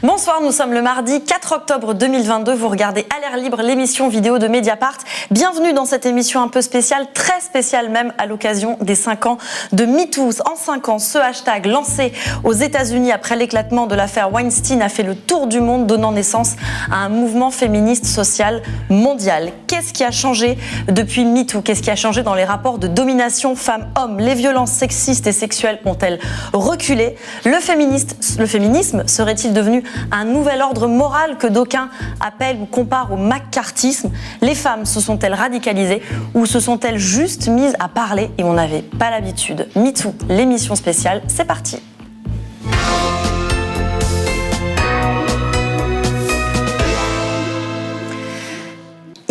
Bonsoir, nous sommes le mardi 4 octobre 2022. Vous regardez À l'air libre, l'émission vidéo de Mediapart. Bienvenue dans cette émission un peu spéciale, très spéciale même, à l'occasion des 5 ans de MeToo. En 5 ans, ce hashtag lancé aux États-Unis après l'éclatement de l'affaire Weinstein a fait le tour du monde, donnant naissance à un mouvement féministe social mondial. Qu'est-ce qui a changé depuis MeToo? Qu'est-ce qui a changé dans les rapports de domination femmes-hommes? Les violences sexistes et sexuelles ont-elles reculé? Le féminisme serait-il devenu un nouvel ordre moral que d'aucuns appellent ou comparent au macartisme? Les femmes se sont-elles radicalisées ou se sont-elles juste mises à parler et on n'avait pas l'habitude? MeToo, l'émission spéciale, c'est parti.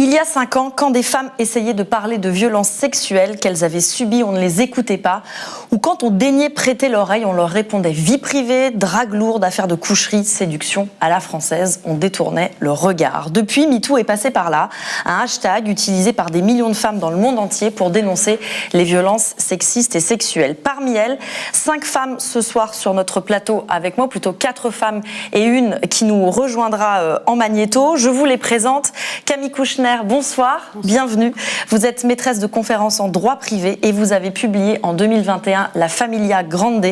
Il y a 5 ans, quand des femmes essayaient de parler de violences sexuelles qu'elles avaient subies, on ne les écoutait pas. Ou quand on daignait prêter l'oreille, on leur répondait vie privée, drague lourde, affaire de coucherie, séduction à la française. On détournait le regard. Depuis, MeToo est passé par là. Un hashtag utilisé par des millions de femmes dans le monde entier pour dénoncer les violences sexistes et sexuelles. Parmi elles, 5 femmes ce soir sur notre plateau avec moi, plutôt 4 femmes et une qui nous rejoindra en magnéto. Je vous les présente. Camille Kouchner, bonsoir, bienvenue. Vous êtes maîtresse de conférences en droit privé et vous avez publié en 2021 La Familia Grande,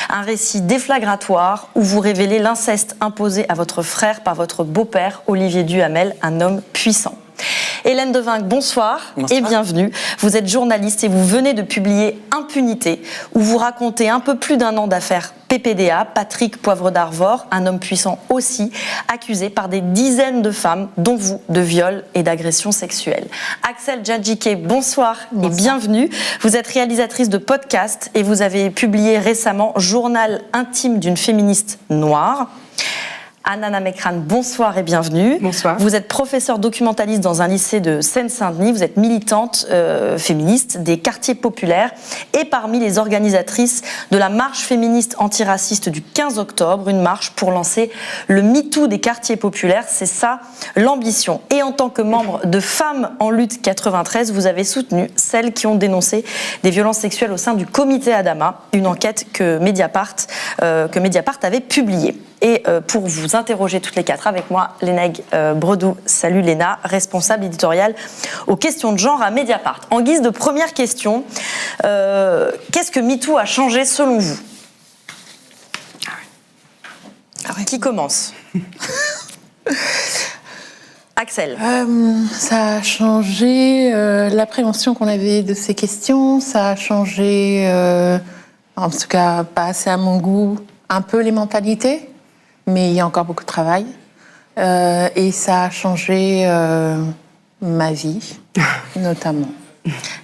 un récit déflagratoire où vous révélez l'inceste imposé à votre frère par votre beau-père Olivier Duhamel, un homme puissant. Hélène Devinck, bonsoir, et bienvenue. Vous êtes journaliste et vous venez de publier Impunité, où vous racontez un peu plus d'1 an d'affaires PPDA, Patrick Poivre d'Arvor, un homme puissant aussi, accusé par des dizaines de femmes, dont vous, de viol et d'agression sexuelle. Axel Djadjike, bonsoir, et bienvenue. Vous êtes réalisatrice de podcasts et vous avez publié récemment Journal intime d'une féministe noire. Anna Mekran, bonsoir et bienvenue. Bonsoir. Vous êtes professeure documentaliste dans un lycée de Seine-Saint-Denis. Vous êtes militante féministe des quartiers populaires et parmi les organisatrices de la marche féministe antiraciste du 15 octobre, une marche pour lancer le MeToo des quartiers populaires. C'est ça l'ambition. Et en tant que membre de Femmes en lutte 93, vous avez soutenu celles qui ont dénoncé des violences sexuelles au sein du comité Adama, une enquête que Mediapart avait publiée. Et pour vous interroger toutes les 4 avec moi, Lénègue Bredou. Salut Léna, responsable éditoriale aux questions de genre à Mediapart. En guise de première question, qu'est-ce que MeToo a changé selon vous? Qui commence? Axel. Ça a changé l'appréhension qu'on avait de ces questions, ça a changé, en tout cas pas assez à mon goût, un peu les mentalités. Mais il y a encore beaucoup de travail. Et ça a changé ma vie, notamment.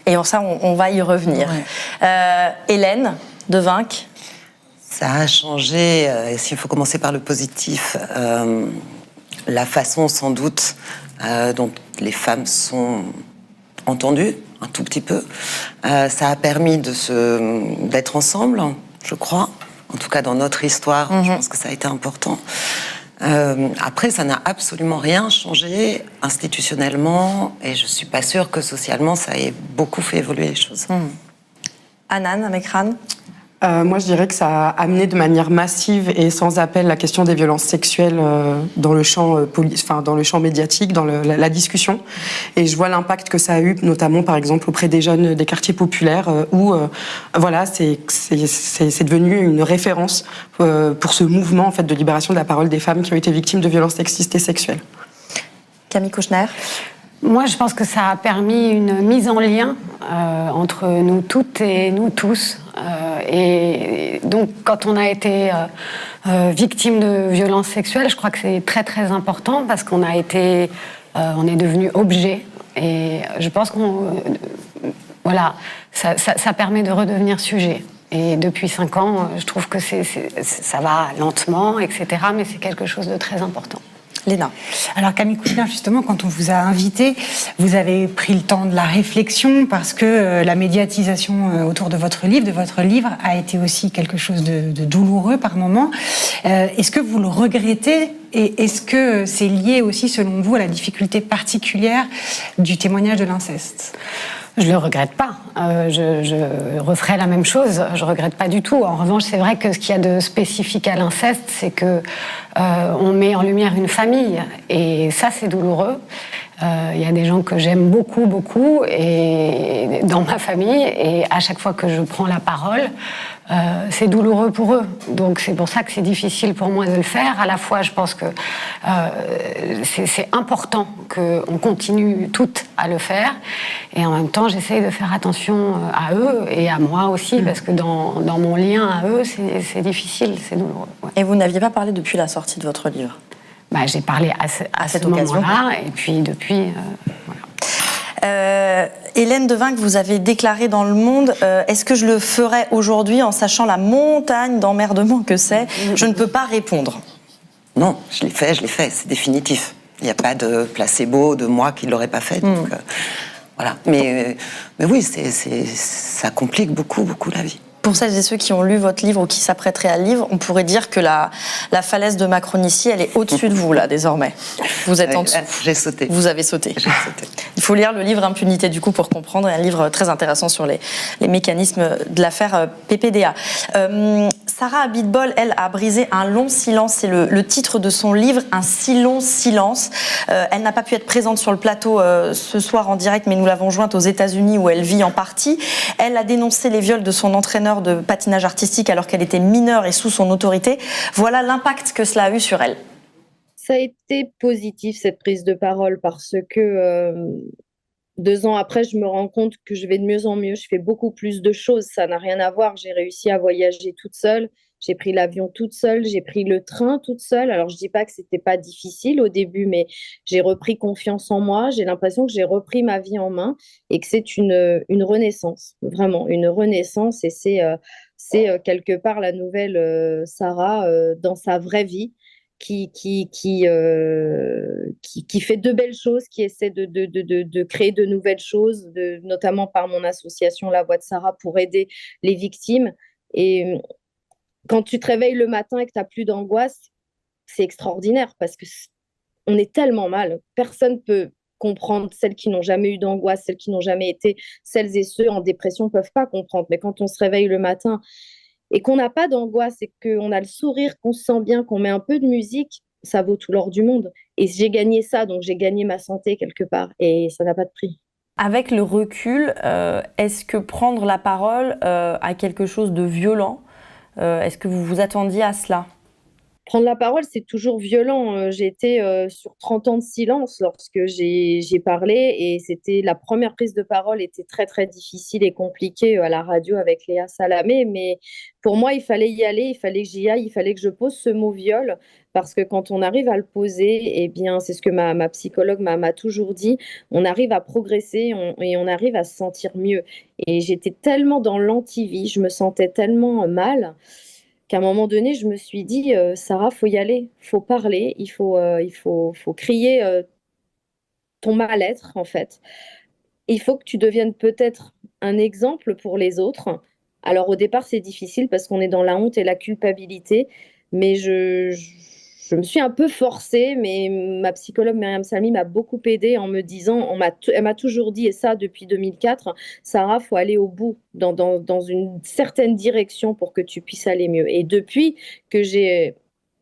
Et ça, on va y revenir. Ouais. Hélène Devinck. Ça a changé, s'il faut commencer par le positif, la façon sans doute dont les femmes sont entendues, un tout petit peu. Ça a permis d'être ensemble, je crois. En tout cas, dans notre histoire, je pense que ça a été important. Après, ça n'a absolument rien changé institutionnellement et je ne suis pas sûre que socialement, ça ait beaucoup fait évoluer les choses. Anna Mekran. Moi, je dirais que ça a amené de manière massive et sans appel la question des violences sexuelles dans le champ dans le champ médiatique, dans la discussion. Et je vois l'impact que ça a eu, notamment par exemple auprès des jeunes des quartiers populaires, où voilà, c'est devenu une référence pour ce mouvement en fait de libération de la parole des femmes qui ont été victimes de violences sexistes et sexuelles. Camille Kouchner. Moi, je pense que ça a permis une mise en lien entre nous toutes et nous tous. Et donc, quand on a été victime de violences sexuelles, je crois que c'est très très important parce qu'on a été, on est devenu objet. Et je pense voilà, ça permet de redevenir sujet. Et depuis 5 ans, je trouve que ça va lentement, etc. Mais c'est quelque chose de très important. Léna. Alors Camille Kouchner, justement, quand on vous a invité, vous avez pris le temps de la réflexion parce que la médiatisation autour de votre livre a été aussi quelque chose de douloureux par moments. Est-ce que vous le regrettez et est-ce que c'est lié aussi, selon vous, à la difficulté particulière du témoignage de l'inceste ? Je le regrette pas. Je referai la même chose. Je regrette pas du tout. En revanche, c'est vrai que ce qu'il y a de spécifique à l'inceste, c'est que on met en lumière une famille, et ça, c'est douloureux. Il y a des gens que j'aime beaucoup, beaucoup, et dans ma famille, et à chaque fois que je prends la parole, c'est douloureux pour eux. Donc c'est pour ça que c'est difficile pour moi de le faire. À la fois, je pense que c'est important qu'on continue toutes à le faire, et en même temps, j'essaye de faire attention à eux et à moi aussi, parce que dans mon lien à eux, c'est difficile, c'est douloureux. Ouais. Et vous n'aviez pas parlé depuis la sortie de votre livre? J'ai parlé à cette ce occasion. moment-là, et puis depuis, voilà. Hélène Devinck, vous avez déclaré dans Le Monde, est-ce que je le ferais aujourd'hui en sachant la montagne d'emmerdement que c'est? Je ne peux pas répondre. Non, je l'ai fait, c'est définitif. Il n'y a pas de placebo de moi qui ne l'aurais pas fait. Donc, voilà. Mais oui, ça complique beaucoup, beaucoup la vie. Pour celles et ceux qui ont lu votre livre ou qui s'apprêteraient à le lire, on pourrait dire que la falaise de Macronici, elle est au-dessus de vous, là, désormais. Vous êtes en dessous. J'ai sauté. Vous avez sauté. J'ai sauté. Il faut lire le livre Impunité, du coup, pour comprendre. Un livre très intéressant sur les mécanismes de l'affaire PPDA. Sarah Abitbol, elle, a brisé un long silence. C'est le titre de son livre, Un si long silence. Elle n'a pas pu être présente sur le plateau ce soir en direct, mais nous l'avons jointe aux États-Unis, où elle vit en partie. Elle a dénoncé les viols de son entraîneur de patinage artistique alors qu'elle était mineure et sous son autorité. Voilà l'impact que cela a eu sur elle. Ça a été positif, cette prise de parole, parce que 2 ans après, je me rends compte que je vais de mieux en mieux. Je fais beaucoup plus de choses. Ça n'a rien à voir. J'ai réussi à voyager toute seule. J'ai pris l'avion toute seule. J'ai pris le train toute seule. Alors, je ne dis pas que ce n'était pas difficile au début, mais j'ai repris confiance en moi. J'ai l'impression que j'ai repris ma vie en main et que c'est une renaissance, vraiment une renaissance. Et c'est quelque part la nouvelle Sarah dans sa vraie vie. Qui fait de belles choses, qui essaie de créer de nouvelles choses, notamment par mon association La Voix de Sarah pour aider les victimes. Et quand tu te réveilles le matin et que tu n'as plus d'angoisse, c'est extraordinaire parce qu'on est tellement mal. Personne ne peut comprendre, celles qui n'ont jamais eu d'angoisse, celles qui n'ont jamais été, celles et ceux en dépression ne peuvent pas comprendre. Mais quand on se réveille le matin et qu'on n'a pas d'angoisse et qu'on a le sourire, qu'on se sent bien, qu'on met un peu de musique, ça vaut tout l'or du monde. Et j'ai gagné ça, donc j'ai gagné ma santé quelque part. Et ça n'a pas de prix. Avec le recul, est-ce que prendre la parole a quelque chose de violent? Est-ce que vous vous attendiez à cela? Prendre la parole, c'est toujours violent. J'ai été sur 30 ans de silence lorsque j'ai parlé et c'était la première prise de parole était très, très difficile et compliquée à la radio avec Léa Salamé. Mais pour moi, il fallait y aller, il fallait que j'y aille, il fallait que je pose ce mot viol parce que quand on arrive à le poser, eh bien, c'est ce que ma psychologue m'a toujours dit, on arrive à progresser et on arrive à se sentir mieux. Et j'étais tellement dans l'anti-vie, je me sentais tellement mal qu'à un moment donné, je me suis dit, Sarah, faut y aller, faut parler, il faut crier ton mal-être, en fait. Il faut que tu deviennes peut-être un exemple pour les autres. Alors, au départ, c'est difficile parce qu'on est dans la honte et la culpabilité, mais je me suis un peu forcée, mais ma psychologue Myriam Salmi m'a beaucoup aidée en me disant, elle m'a toujours dit, et ça depuis 2004, Sarah, faut aller au bout, dans une certaine direction pour que tu puisses aller mieux. Et depuis que j'ai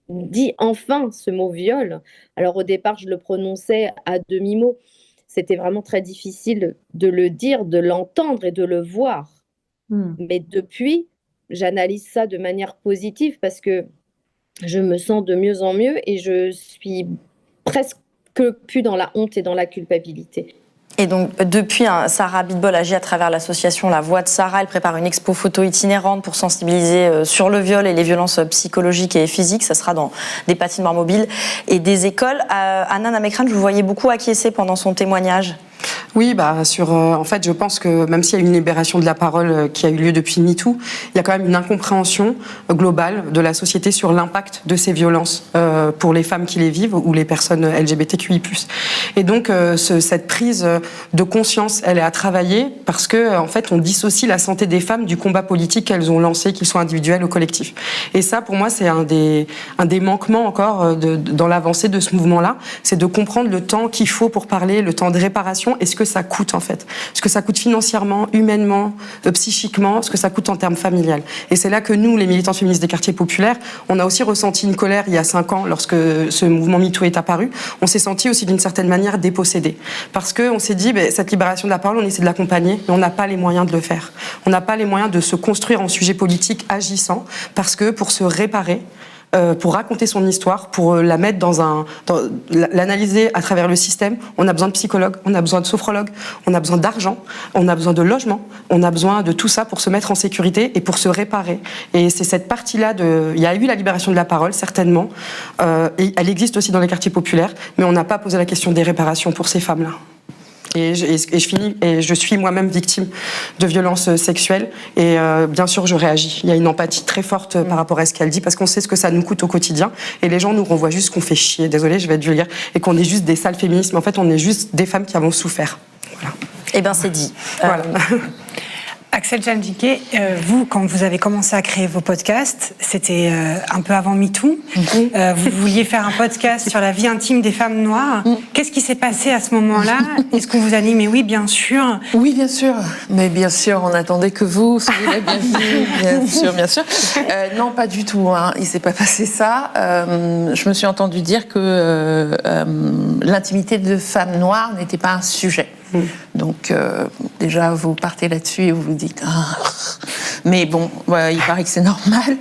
dit enfin ce mot viol, alors au départ, je le prononçais à demi-mot, c'était vraiment très difficile de le dire, de l'entendre et de le voir. Mais depuis, j'analyse ça de manière positive parce que je me sens de mieux en mieux et je suis presque plus dans la honte et dans la culpabilité. Et donc, depuis, Sarah Abitbol agit à travers l'association La Voix de Sarah. Elle prépare une expo photo itinérante pour sensibiliser sur le viol et les violences psychologiques et physiques. Ça sera dans des patinoires mobiles et des écoles. Hanan Amekran, je vous voyais beaucoup acquiescer pendant son témoignage. Oui, en fait, je pense que même s'il y a une libération de la parole qui a eu lieu depuis MeToo, il y a quand même une incompréhension globale de la société sur l'impact de ces violences pour les femmes qui les vivent ou les personnes LGBTQI+. Et donc, cette prise de conscience, elle est à travailler parce que, en fait, on dissocie la santé des femmes du combat politique qu'elles ont lancé, qu'ils soient individuels ou collectifs. Et ça, pour moi, c'est un des manquements encore dans l'avancée de ce mouvement-là, c'est de comprendre le temps qu'il faut pour parler, le temps de réparation et ce que ça coûte en fait, ce que ça coûte financièrement, humainement, psychiquement, ce que ça coûte en termes familial. Et c'est là que nous, les militantes féministes des quartiers populaires, on a aussi ressenti une colère il y a 5 ans lorsque ce mouvement MeToo est apparu. On s'est senti aussi d'une certaine manière dépossédés. Parce qu'on s'est dit, cette libération de la parole, on essaie de l'accompagner, mais on n'a pas les moyens de le faire. On n'a pas les moyens de se construire en sujet politique agissant, parce que pour se réparer, pour raconter son histoire, pour la mettre l'analyser à travers le système, on a besoin de psychologues, on a besoin de sophrologues, on a besoin d'argent, on a besoin de logement, on a besoin de tout ça pour se mettre en sécurité et pour se réparer. Et c'est cette partie-là il y a eu la libération de la parole, certainement, et elle existe aussi dans les quartiers populaires, mais on n'a pas posé la question des réparations pour ces femmes-là. Et je suis moi-même victime de violences sexuelles et bien sûr je réagis. Il y a une empathie très forte par rapport à ce qu'elle dit parce qu'on sait ce que ça nous coûte au quotidien et les gens nous renvoient juste qu'on fait chier, désolée je vais être vulgaire, et qu'on est juste des sales féministes, mais en fait on est juste des femmes qui avons souffert. Voilà. Eh bien c'est dit. Voilà. Axel Janjiké, vous, quand vous avez commencé à créer vos podcasts, c'était un peu avant MeToo. Vous vouliez faire un podcast sur la vie intime des femmes noires. Qu'est-ce qui s'est passé à ce moment-là? Est-ce qu'on vous a dit, mais oui, bien sûr? Oui, bien sûr. Mais bien sûr, on n'attendait que vous. Soyez la bienvenue. Bien sûr, bien sûr. Non, pas du tout. Hein. Il ne s'est pas passé ça. Je me suis entendue dire que l'intimité de femmes noires n'était pas un sujet. Donc déjà vous partez là-dessus et vous vous dites mais bon il paraît que c'est normal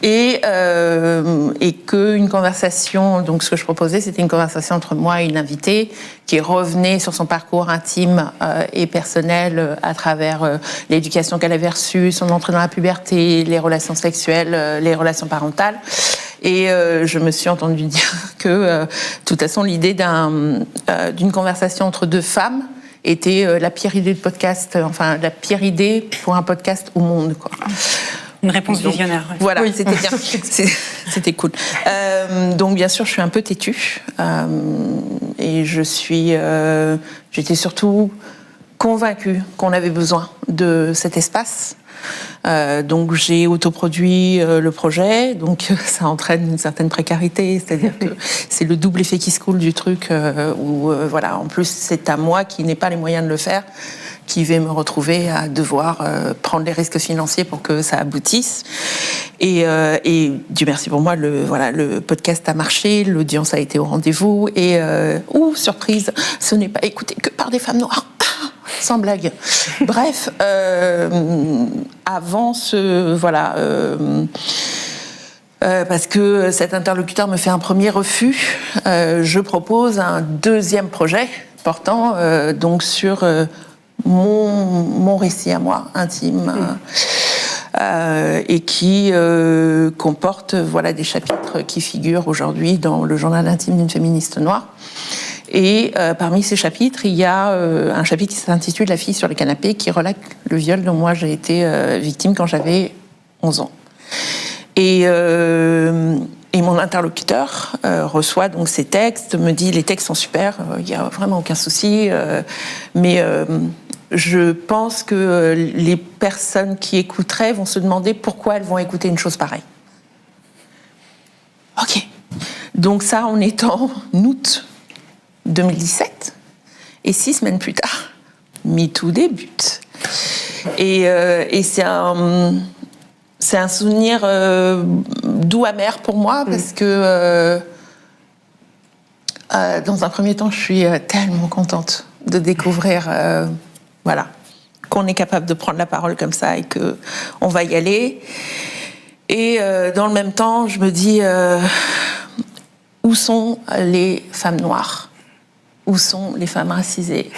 et que une conversation, donc ce que je proposais c'était une conversation entre moi et une invitée qui revenait sur son parcours intime et personnel à travers l'éducation qu'elle avait reçue, son entrée dans la puberté, les relations sexuelles, les relations parentales. Et je me suis entendue dire que de toute façon l'idée d'une conversation entre deux femmes était la pire idée de podcast, enfin la pire idée pour un podcast au monde, quoi. Une réponse visionnaire. Ouais. Voilà, oui. C'était bien, c'était cool. Donc bien sûr, je suis un peu têtue et j'étais surtout convaincue qu'on avait besoin de cet espace. Donc j'ai autoproduit le projet, donc ça entraîne une certaine précarité, c'est-à-dire que c'est le double effet qui se coule du truc où voilà, en plus c'est à moi qui n'ai pas les moyens de le faire, qui vais me retrouver à devoir prendre les risques financiers pour que ça aboutisse. Et Dieu merci pour moi, le podcast a marché, l'audience a été au rendez-vous et surprise, ce n'est pas écouté que par des femmes noires. Sans blague. Bref, avant parce que cet interlocuteur me fait un premier refus, je propose un deuxième projet portant donc sur mon récit à moi, intime, et qui comporte des chapitres qui figurent aujourd'hui dans le journal intime d'une féministe noire. Et parmi ces chapitres, il y a un chapitre qui s'intitule « La fille sur le canapé » qui relate le viol dont moi j'ai été victime quand j'avais 11 ans. Et mon interlocuteur reçoit donc ces textes, me dit « Les textes sont super, il n'y a vraiment aucun souci, mais je pense que les personnes qui écouteraient vont se demander pourquoi elles vont écouter une chose pareille. » Ok. Donc ça, on est en août 2017, et 6 semaines plus tard, MeToo débute. Et c'est un souvenir doux amer pour moi, parce que dans un premier temps, je suis tellement contente de découvrir qu'on est capable de prendre la parole comme ça et qu'on va y aller. Et dans le même temps, je me dis où sont les femmes noires ? Où sont les femmes racisées?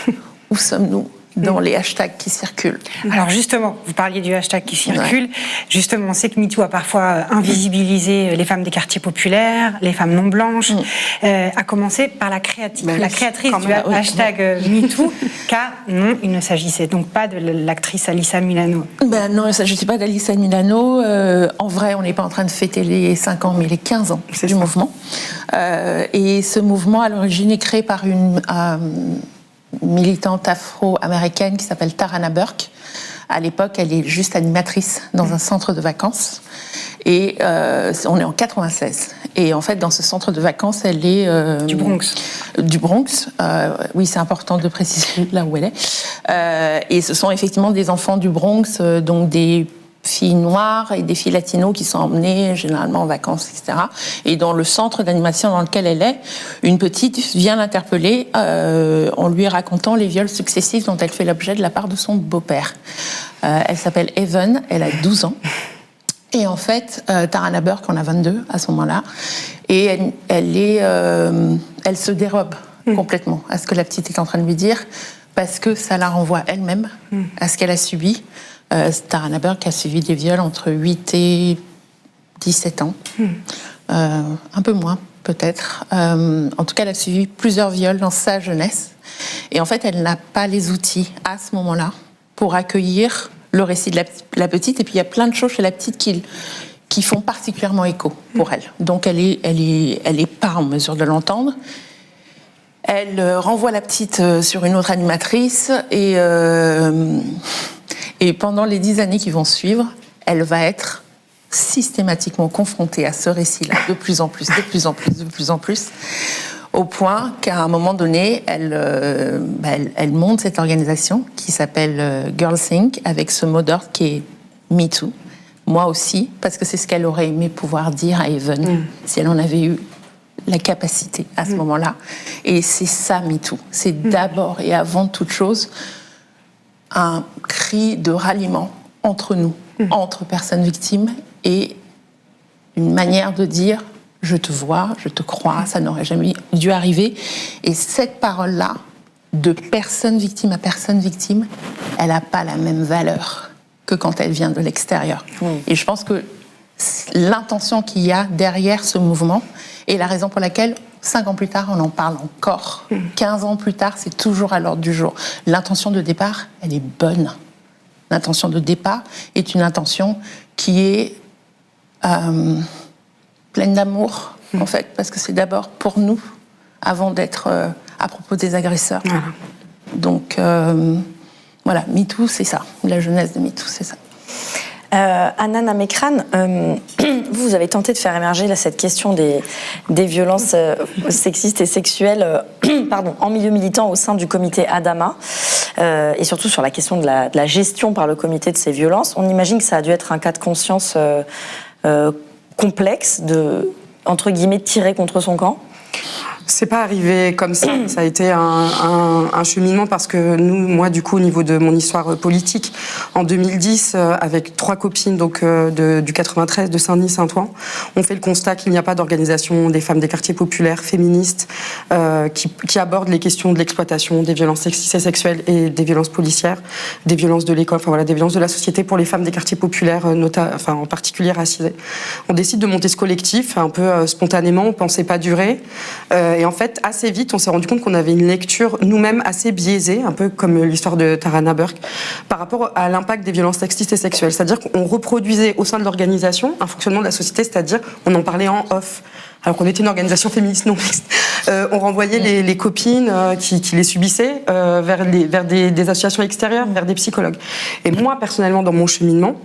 Où sommes-nous dans les hashtags qui circulent? Alors justement, vous parliez du hashtag qui circule. Ouais. Justement, on sait que MeToo a parfois invisibilisé les femmes des quartiers populaires, les femmes non blanches, à commencer par la créatrice du hashtag MeToo, car non, il ne s'agissait donc pas de l'actrice Alyssa Milano. Non, il ne s'agissait pas d'Alyssa Milano. En vrai, on n'est pas en train de fêter les 5 ans, mais les 15 ans du mouvement. Et ce mouvement, à l'origine, est créé par une militante afro-américaine qui s'appelle Tarana Burke, À l'époque, elle est juste animatrice dans un centre de vacances. Et on est en 96. Et en fait, dans ce centre de vacances, elle est... Du Bronx. Du Bronx. Oui, c'est important de préciser là où elle est. Et ce sont effectivement des enfants du Bronx, donc des filles noires et des filles latinos qui sont emmenées généralement en vacances, etc. Et dans le centre d'animation dans lequel elle est, une petite vient l'interpeller en lui racontant les viols successifs dont elle fait l'objet de la part de son beau-père. Elle s'appelle Evan, elle a 12 ans. Et en fait, Tarana Burke en a 22 à ce moment-là, et elle se dérobe complètement à ce que la petite est en train de lui dire, parce que ça la renvoie elle-même à ce qu'elle a subi. Tarana Burke a subi des viols entre 8 et 17 ans, un peu moins peut-être. En tout cas, elle a subi plusieurs viols dans sa jeunesse, et en fait, elle n'a pas les outils à ce moment-là pour accueillir le récit de la petite, et puis il y a plein de choses chez la petite qui font particulièrement écho pour elle. Donc elle est pas en mesure de l'entendre. Elle renvoie la petite sur une autre animatrice, et pendant les 10 années qui vont suivre, elle va être systématiquement confrontée à ce récit-là, de plus en plus, au point qu'à un moment donné, elle monte cette organisation qui s'appelle Girls Inc. avec ce mot d'ordre qui est Me Too. Moi aussi, parce que c'est ce qu'elle aurait aimé pouvoir dire à Evan si elle en avait eu la capacité à ce moment-là. Et c'est ça, Me Too. C'est d'abord et avant toute chose un cri de ralliement entre nous, entre personnes victimes, et une manière de dire « je te vois, je te crois, ça n'aurait jamais dû arriver ». Et cette parole-là, de personne victime à personne victime, elle n'a pas la même valeur que quand elle vient de l'extérieur. Et je pense que l'intention qu'il y a derrière ce mouvement est la raison pour laquelle, 5 ans plus tard, on en parle encore. 15 ans plus tard, c'est toujours à l'ordre du jour. L'intention de départ, elle est bonne. L'intention de départ est une intention qui est pleine d'amour, en fait, parce que c'est d'abord pour nous, avant d'être à propos des agresseurs. Donc, voilà, MeToo, c'est ça. La jeunesse de MeToo, c'est ça. Anna Namekran, vous avez tenté de faire émerger là, cette question des violences sexistes et sexuelles en milieu militant au sein du comité Adama, et surtout sur la question de la gestion par le comité de ces violences. On imagine que ça a dû être un cas de conscience complexe de, entre guillemets, tirer contre son camp. C'est pas arrivé comme ça. Ça a été un cheminement parce que moi, du coup, au niveau de mon histoire politique, en 2010, avec 3 copines donc du 93, de Saint-Denis, Saint-Ouen, on fait le constat qu'il n'y a pas d'organisation des femmes des quartiers populaires féministes qui abordent les questions de l'exploitation, des violences sexistes et sexuelles et des violences policières, des violences de l'école, enfin voilà, des violences de la société pour les femmes des quartiers populaires, en particulier racisées. On décide de monter ce collectif un peu spontanément, on pensait pas durer. Et en fait, assez vite, on s'est rendu compte qu'on avait une lecture nous-mêmes assez biaisée, un peu comme l'histoire de Tarana Burke, par rapport à l'impact des violences sexistes et sexuelles. C'est-à-dire qu'on reproduisait au sein de l'organisation un fonctionnement de la société, c'est-à-dire on en parlait en off. Alors qu'on était une organisation féministe non mixte. On renvoyait les copines qui les subissaient vers des associations extérieures, vers des psychologues. Et moi, personnellement, dans mon cheminement,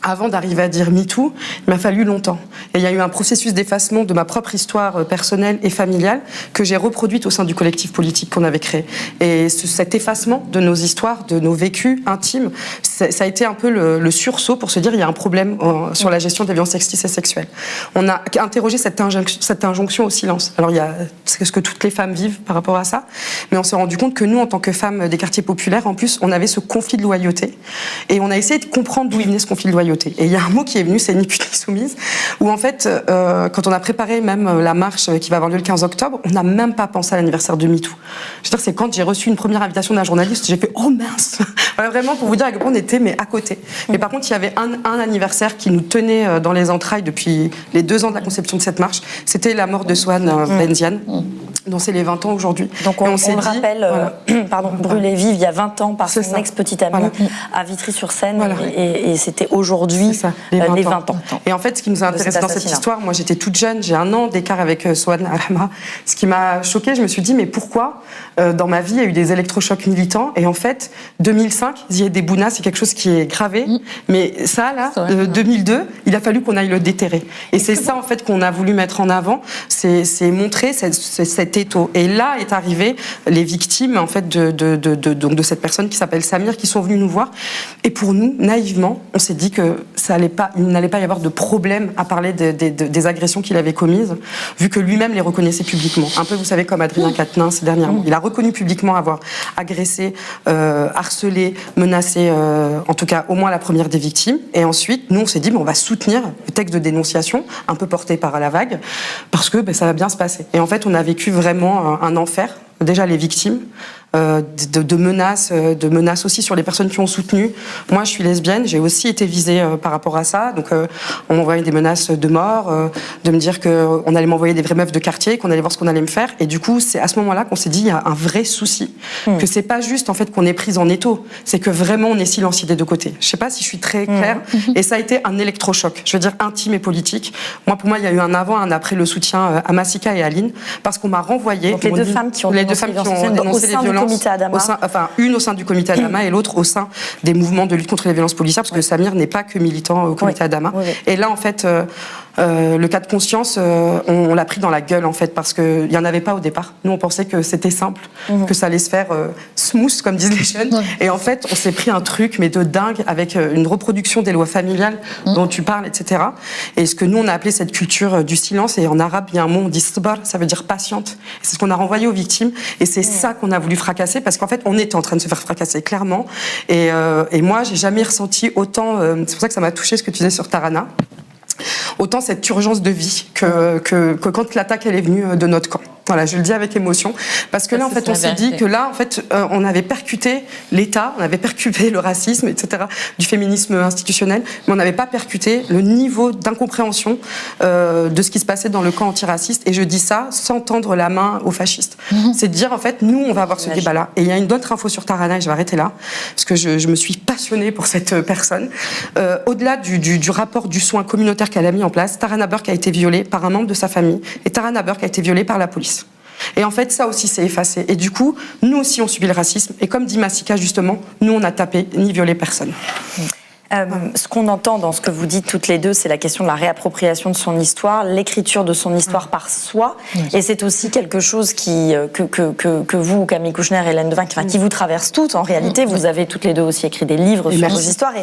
avant d'arriver à dire MeToo, il m'a fallu longtemps. Et il y a eu un processus d'effacement de ma propre histoire personnelle et familiale que j'ai reproduite au sein du collectif politique qu'on avait créé. Et cet effacement de nos histoires, de nos vécus intimes, ça a été un peu le sursaut pour se dire il y a un problème sur la gestion des violences sexistes et sexuelles. On a interrogé cette injonction au silence. Alors il y a ce que toutes les femmes vivent par rapport à ça, mais on s'est rendu compte que nous, en tant que femmes des quartiers populaires, en plus, on avait ce conflit de loyauté. Et on a essayé de comprendre d'où il venait ce conflit de loyauté. Et il y a un mot qui est venu, c'est ni pute ni soumise, où en fait, quand on a préparé même la marche qui va avoir lieu le 15 octobre, on n'a même pas pensé à l'anniversaire de MeToo. Je veux dire, c'est quand j'ai reçu une première invitation d'un journaliste, j'ai fait « Oh mince !» Voilà, vraiment pour vous dire à quel point on était à côté. Mais par contre, il y avait un anniversaire qui nous tenait dans les entrailles depuis les 2 ans de la conception de cette marche, c'était la mort de Swan Benzian. dont c'est les 20 ans aujourd'hui. Donc on le rappelle, brûlé vive il y a 20 ans par son ex-petite amie à Vitry-sur-Seine, et c'était aujourd'hui les 20 ans. Et en fait, ce qui nous a intéressé dans cette histoire, moi j'étais toute jeune, j'ai 1 an d'écart avec Souad Rahma. Ce qui m'a choquée, je me suis dit, mais pourquoi dans ma vie il y a eu des électrochocs militants, et en fait 2005, Ziad Bouna, c'est quelque chose qui est gravé, mais ça là, 2002, il a fallu qu'on aille le déterrer. Et c'est ça en fait qu'on a voulu mettre en avant, c'est montrer cet étau. Et là est arrivé les victimes en fait de cette personne qui s'appelle Samir, qui sont venus nous voir. Et pour nous, naïvement, on s'est dit que il n'allait pas y avoir de problème à parler des agressions qu'il avait commises, vu que lui-même les reconnaissait publiquement. Un peu, vous savez, comme Adrien Quatennens dernièrement. Il a reconnu publiquement avoir agressé, harcelé, menacé, en tout cas au moins la première des victimes. Et ensuite, nous, on s'est dit, on va soutenir le texte de dénonciation, un peu porté par la vague, parce que ça va bien se passer. Et en fait, on a vécu vraiment un enfer. Déjà les victimes, de menaces aussi sur les personnes qui ont soutenu. Moi, je suis lesbienne, j'ai aussi été visée par rapport à ça. Donc, on m'envoyait des menaces de mort, de me dire qu'on allait m'envoyer des vraies meufs de quartier, qu'on allait voir ce qu'on allait me faire. Et du coup, c'est à ce moment-là qu'on s'est dit, il y a un vrai souci. Que c'est pas juste, en fait, qu'on est prise en étau. C'est que vraiment, on est silencié des deux côtés. Je sais pas si je suis très claire. Et ça a été un électrochoc. Je veux dire, intime et politique. Pour moi, il y a eu un avant, un après le soutien à Massika et à Aline. Parce qu'on m'a renvoyé. Donc, les deux femmes qui ont dénoncé les violences. Une au sein du comité Adama et l'autre au sein des mouvements de lutte contre les violences policières, parce que Samir n'est pas que militant au comité Adama. Et là, en fait, le cas de conscience, on l'a pris dans la gueule, en fait, parce qu'il n'y en avait pas au départ. Nous, on pensait que c'était simple, que ça allait se faire smooth, comme disent les jeunes. Et en fait, on s'est pris un truc, mais de dingue, avec une reproduction des lois familiales dont tu parles, etc. Et ce que nous, on a appelé cette culture du silence, et en arabe, il y a un mot, on dit sabr, ça veut dire patiente. C'est ce qu'on a renvoyé aux victimes, et c'est ça qu'on a voulu fracasser, parce qu'en fait, on était en train de se faire fracasser, clairement. Et moi, j'ai jamais ressenti autant, c'est pour ça que ça m'a touché ce que tu disais sur Tarana, autant cette urgence de vie que quand l'attaque elle est venue de notre camp. Voilà, je le dis avec émotion, parce que là, en fait, on s'est dit que là, en fait, on avait percuté l'État, on avait percuté le racisme, etc., du féminisme institutionnel, mais on n'avait pas percuté le niveau d'incompréhension de ce qui se passait dans le camp antiraciste. Et je dis ça sans tendre la main aux fascistes. C'est de dire, en fait, nous, on va avoir ce débat-là. Et il y a une autre info sur Tarana, et je vais arrêter là, parce que je me suis passionnée pour cette personne. Au-delà du rapport du soin communautaire qu'elle a mis en place, Tarana Burke a été violée par un membre de sa famille, et Tarana Burke a été violée par la police. Et en fait, ça aussi, c'est effacé. Et du coup, nous aussi, on subit le racisme. Et comme dit Massika, justement, nous, on n'a tapé ni violé personne. Ce qu'on entend dans ce que vous dites toutes les deux, c'est la question de la réappropriation de son histoire, l'écriture de son histoire par soi. Et c'est aussi quelque chose que vous, Camille Kouchner et Hélène Devinck, qui vous traverse toutes. En réalité, vous avez toutes les deux aussi écrit des livres sur vos histoires.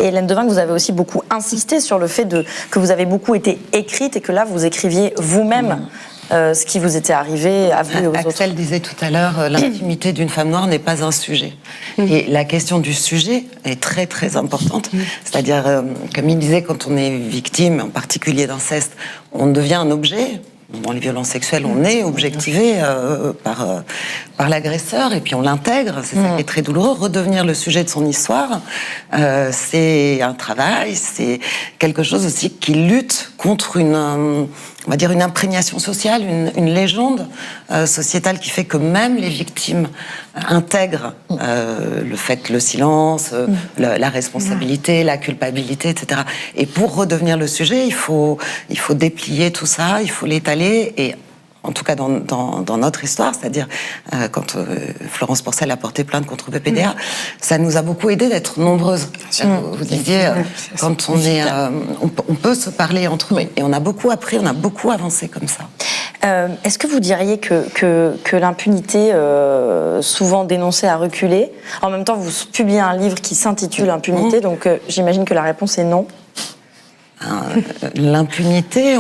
Et Hélène Devinck, vous avez aussi beaucoup insisté sur le fait que vous avez beaucoup été écrite et que là, vous écriviez vous-même. Ce qui vous était arrivé à vous et aux autres. Axel disait tout à l'heure, l'intimité d'une femme noire n'est pas un sujet. Et la question du sujet est très très importante. C'est-à-dire, comme il disait, quand on est victime, en particulier d'inceste, on devient un objet. Dans les violences sexuelles, on est objectivé par l'agresseur et puis on l'intègre. C'est ça qui est très douloureux. Redevenir le sujet de son histoire, c'est un travail, c'est quelque chose aussi qui lutte contre on va dire une imprégnation sociale, une légende sociétale qui fait que même les victimes intègrent le fait, le silence, la responsabilité, la culpabilité, etc. Et pour redevenir le sujet, il faut déplier tout ça, il faut l'étaler et en tout cas dans notre histoire, c'est-à-dire quand Florence Porcel a porté plainte contre PPDA, ça nous a beaucoup aidé d'être nombreuses. Vous disiez, quand on peut se parler entre eux, et on a beaucoup appris, on a beaucoup avancé comme ça. Est-ce que vous diriez que l'impunité, souvent dénoncée, a reculé? En même temps, vous publiez un livre qui s'intitule Impunité, donc j'imagine que la réponse est non. L'impunité,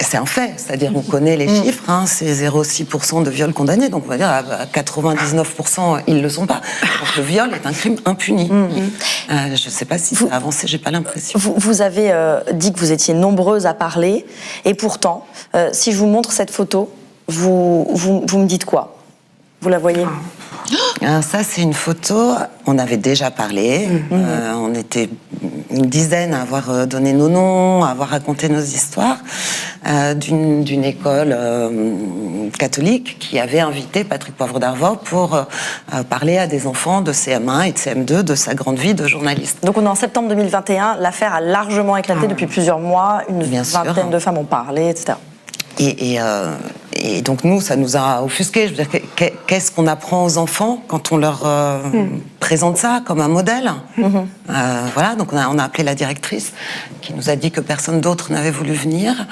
c'est un fait, c'est-à-dire on connaît les chiffres, c'est 0,6% de viols condamnés, donc on va dire à 99% ils ne le sont pas. Donc le viol est un crime impuni. Je ne sais pas si ça a avancé, j'ai pas l'impression. Vous avez dit que vous étiez nombreuses à parler, et pourtant, si je vous montre cette photo, vous me dites quoi? Vous la voyez? Alors ça, c'est une photo, on avait déjà parlé, on était une dizaine à avoir donné nos noms, à avoir raconté nos histoires. d'une école catholique qui avait invité Patrick Poivre d'Arvor pour parler à des enfants de CM1 et de CM2 de sa grande vie de journaliste. Donc on est en septembre 2021, l'affaire a largement éclaté depuis plusieurs mois, une vingtaine de femmes ont parlé, etc. Et donc nous, ça nous a offusqués. Je veux dire, qu'est-ce qu'on apprend aux enfants quand on leur présente ça comme un modèle? Voilà, donc on a appelé la directrice qui nous a dit que personne d'autre n'avait voulu venir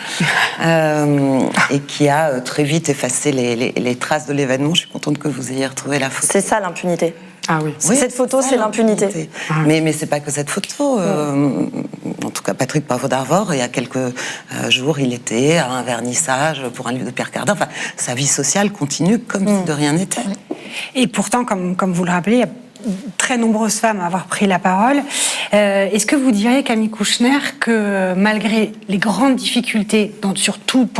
et qui a très vite effacé les traces de l'événement. Je suis contente que vous ayez retrouvé la photo. C'est ça l'impunité. Ah oui. Cette photo, c'est l'impunité. Mais c'est pas que cette photo. En tout cas, Patrick Poivre d'Arvor, il y a quelques jours, il était à un vernissage pour un livre de Pierre Cardin. Enfin, sa vie sociale continue comme si de rien n'était. Et pourtant, comme vous le rappelez, il y a très nombreuses femmes à avoir pris la parole. Est-ce que vous diriez, Camille Kouchner, que malgré les grandes difficultés pour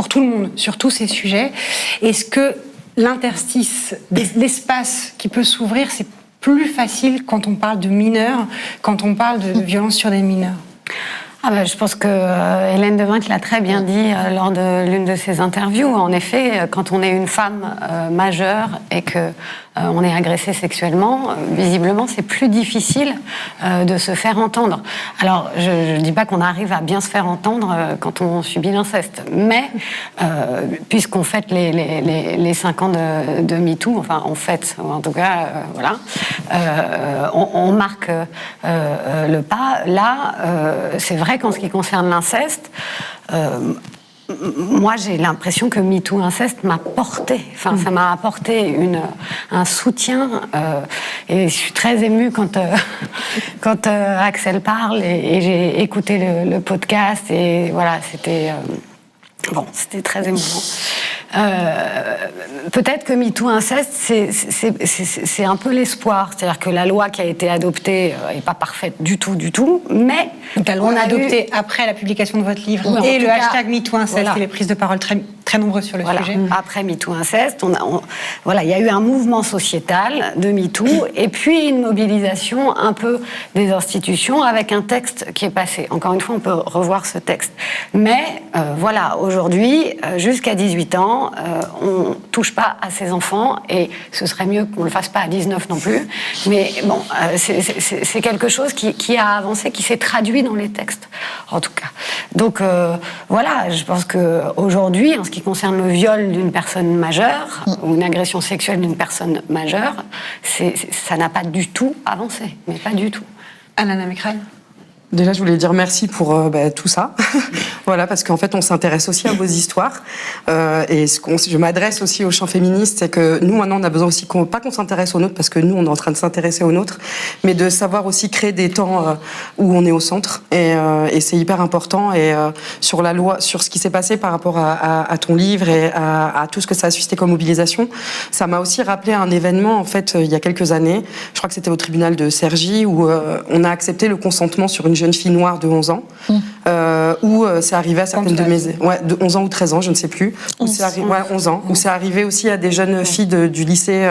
tout le monde, sur tous ces sujets, est-ce que l'interstice, l'espace qui peut s'ouvrir, c'est plus facile quand on parle de mineurs, quand on parle de violence sur des mineurs? Je pense que Hélène Devinck l'a très bien dit lors de l'une de ses interviews. En effet, quand on est une femme majeure et que on est agressé sexuellement, visiblement, c'est plus difficile de se faire entendre. Alors, je ne dis pas qu'on arrive à bien se faire entendre quand on subit l'inceste, mais puisqu'on fête les 5 ans de MeToo, enfin, on fête, en tout cas, voilà, on marque le pas. Là, c'est vrai qu'en ce qui concerne l'inceste, moi, j'ai l'impression que MeToo Inceste m'a porté, ça m'a apporté un soutien, et je suis très émue quand Axel parle, et j'ai écouté le podcast, et voilà, c'était très émouvant. Peut-être que MeToo Inceste, c'est un peu l'espoir. C'est-à-dire que la loi qui a été adoptée n'est pas parfaite du tout, mais... Donc la loi on a adoptée après la publication de votre livre, et le hashtag MeToo Inceste, et les prises de parole très nombreuses sur le sujet. Après MeToo Inceste, il y a eu un mouvement sociétal de MeToo, et puis une mobilisation un peu des institutions avec un texte qui est passé. Encore une fois, on peut revoir ce texte. Mais aujourd'hui, jusqu'à 18 ans, on touche pas à ces enfants, et ce serait mieux qu'on le fasse pas à 19 non plus. Mais bon, c'est quelque chose qui a avancé, qui s'est traduit dans les textes, en tout cas. Donc je pense qu'aujourd'hui, en ce qui concerne le viol d'une personne majeure ou une agression sexuelle d'une personne majeure, ça n'a pas du tout avancé, mais pas du tout. Alana Mekral. Déjà, je voulais dire merci pour tout ça. Voilà, parce qu'en fait, on s'intéresse aussi à vos histoires. Et je m'adresse aussi au champ féministe, c'est que nous, maintenant, on a besoin aussi pas qu'on s'intéresse aux nôtres, parce que nous, on est en train de s'intéresser aux nôtres, mais de savoir aussi créer des temps où on est au centre. Et c'est hyper important. Et sur la loi, sur ce qui s'est passé par rapport à ton livre et à tout ce que ça a suscité comme mobilisation, ça m'a aussi rappelé un événement, en fait, il y a quelques années. Je crois que c'était au tribunal de Cergy, où on a accepté le consentement sur une jeune fille noire de 11 ans, où c'est arrivé à certaines de mes... de 11 ans ou 13 ans, je ne sais plus. 11 ans. Où c'est arrivé aussi à des jeunes filles du lycée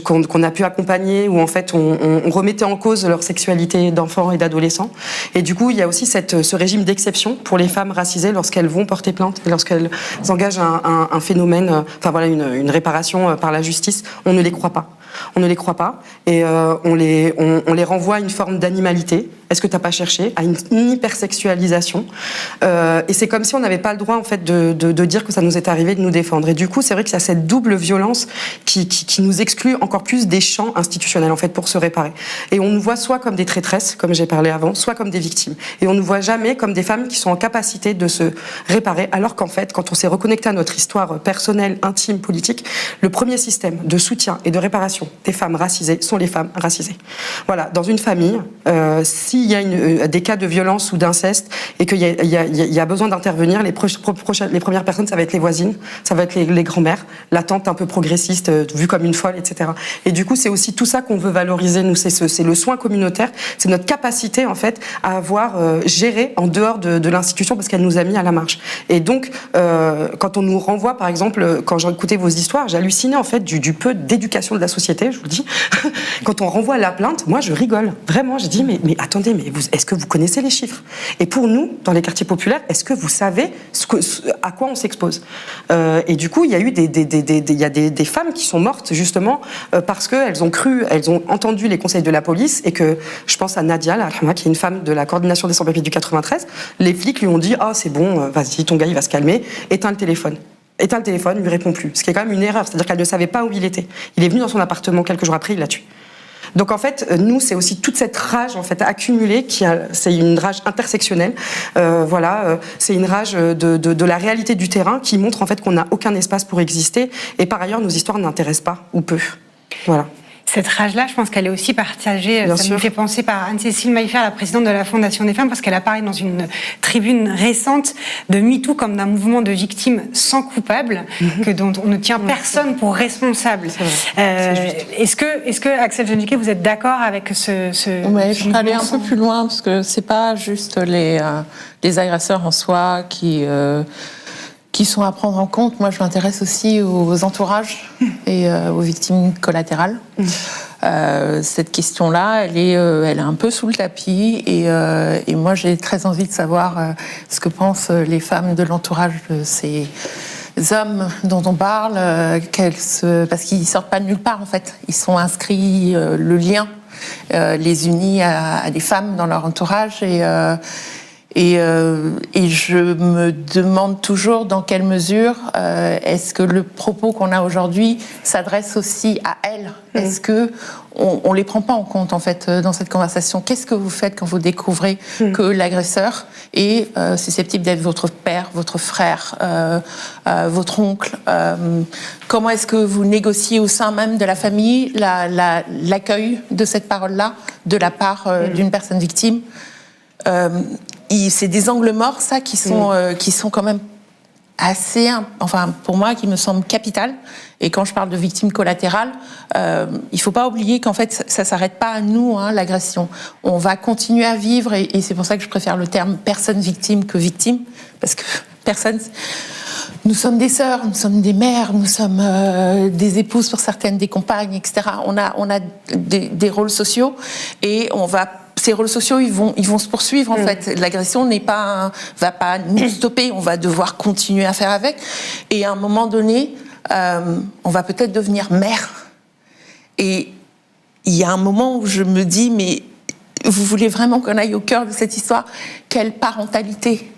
qu'on a pu accompagner, où en fait on remettait en cause leur sexualité d'enfants et d'adolescents. Et du coup, il y a aussi ce régime d'exception pour les femmes racisées lorsqu'elles vont porter plainte et lorsqu'elles engagent un phénomène, une réparation par la justice. On ne les croit pas. On ne les croit pas, et on les renvoie à une forme d'animalité. Est-ce que tu n'as pas cherché à une hypersexualisation, et c'est comme si on n'avait pas le droit en fait de dire que ça nous est arrivé, de nous défendre. Et du coup, c'est vrai qu'il y a cette double violence qui nous exclut encore plus des champs institutionnels en fait pour se réparer. Et on nous voit soit comme des traîtresses, comme j'ai parlé avant, soit comme des victimes. Et on ne nous voit jamais comme des femmes qui sont en capacité de se réparer, alors qu'en fait, quand on s'est reconnecté à notre histoire personnelle, intime, politique, le premier système de soutien et de réparation des femmes racisées sont les femmes racisées. Voilà, dans une famille, s'il y a des cas de violence ou d'inceste et qu'il y a besoin d'intervenir, les premières personnes, ça va être les voisines, ça va être les grands-mères, la tante un peu progressiste, vue comme une folle, etc. Et du coup, c'est aussi tout ça qu'on veut valoriser, nous, c'est le soin communautaire, c'est notre capacité, en fait, à avoir géré en dehors de l'institution parce qu'elle nous a mis à la marge. Et donc, quand on nous renvoie, par exemple, quand j'ai écouté vos histoires, j'hallucinais, en fait, du peu d'éducation de la société société, je vous le dis. Quand on renvoie la plainte, moi je rigole. Vraiment, je dis mais attendez, est-ce que vous connaissez les chiffres? Et pour nous, dans les quartiers populaires, est-ce que vous savez à quoi on s'expose? Et du coup, il y a eu des femmes qui sont mortes justement parce qu'elles ont entendu les conseils de la police et que, je pense à Nadia, qui est une femme de la coordination des sans-papiers du 93, les flics lui ont dit « Ah, c'est bon, vas-y, ton gars, il va se calmer, éteins le téléphone ». Éteint le téléphone, il lui répond plus. Ce qui est quand même une erreur, c'est-à-dire qu'elle ne savait pas où il était. Il est venu dans son appartement quelques jours après, il l'a tué. Donc en fait, nous, c'est aussi toute cette rage en fait accumulée c'est une rage intersectionnelle. C'est une rage de la réalité du terrain qui montre en fait qu'on n'a aucun espace pour exister. Et par ailleurs, nos histoires n'intéressent pas ou peu. Voilà. Cette rage-là, je pense qu'elle est aussi partagée. Bien ça sûr. me fait penser par Anne-Cécile Maillefer, la présidente de la Fondation des femmes, parce qu'elle a parlé dans une tribune récente de MeToo comme d'un mouvement de victimes sans coupable, dont on ne tient personne pour responsable. Est-ce que Axel Jönnicke, vous êtes d'accord avec ce Ouais, je vais aller un mouvement peu plus loin parce que c'est pas juste les agresseurs en soi qui sont à prendre en compte. Moi, je m'intéresse aussi aux entourages et aux victimes collatérales. Cette question-là, elle est un peu sous le tapis et moi, j'ai très envie de savoir ce que pensent les femmes de l'entourage de ces hommes dont on parle, parce qu'ils sortent pas de nulle part en fait. Ils sont inscrits, le lien les unit à des femmes dans leur entourage et je me demande toujours dans quelle mesure est-ce que le propos qu'on a aujourd'hui s'adresse aussi à elles. Est-ce que on les prend pas en compte en fait dans cette conversation? Qu'est-ce que vous faites quand vous découvrez que l'agresseur est susceptible d'être votre père, votre frère, votre oncle? Comment est-ce que vous négociez au sein même de la famille l'accueil de cette parole-là de la part d'une personne victime? C'est des angles morts, ça, qui sont quand même assez, enfin, pour moi, qui me semblent capitales. Et quand je parle de victimes collatérales, il faut pas oublier qu'en fait, ça s'arrête pas à nous, l'agression. On va continuer à vivre, et c'est pour ça que je préfère le terme personne victime que victime, parce que personne. Nous sommes des sœurs, nous sommes des mères, nous sommes des épouses pour certaines, des compagnes, etc. On a des rôles sociaux, et ces rôles sociaux, ils vont se poursuivre en fait. L'agression va pas nous stopper. On va devoir continuer à faire avec. Et à un moment donné, on va peut-être devenir mère. Et il y a un moment où je me dis, mais vous voulez vraiment qu'on aille au cœur de cette histoire? Quelle parentalité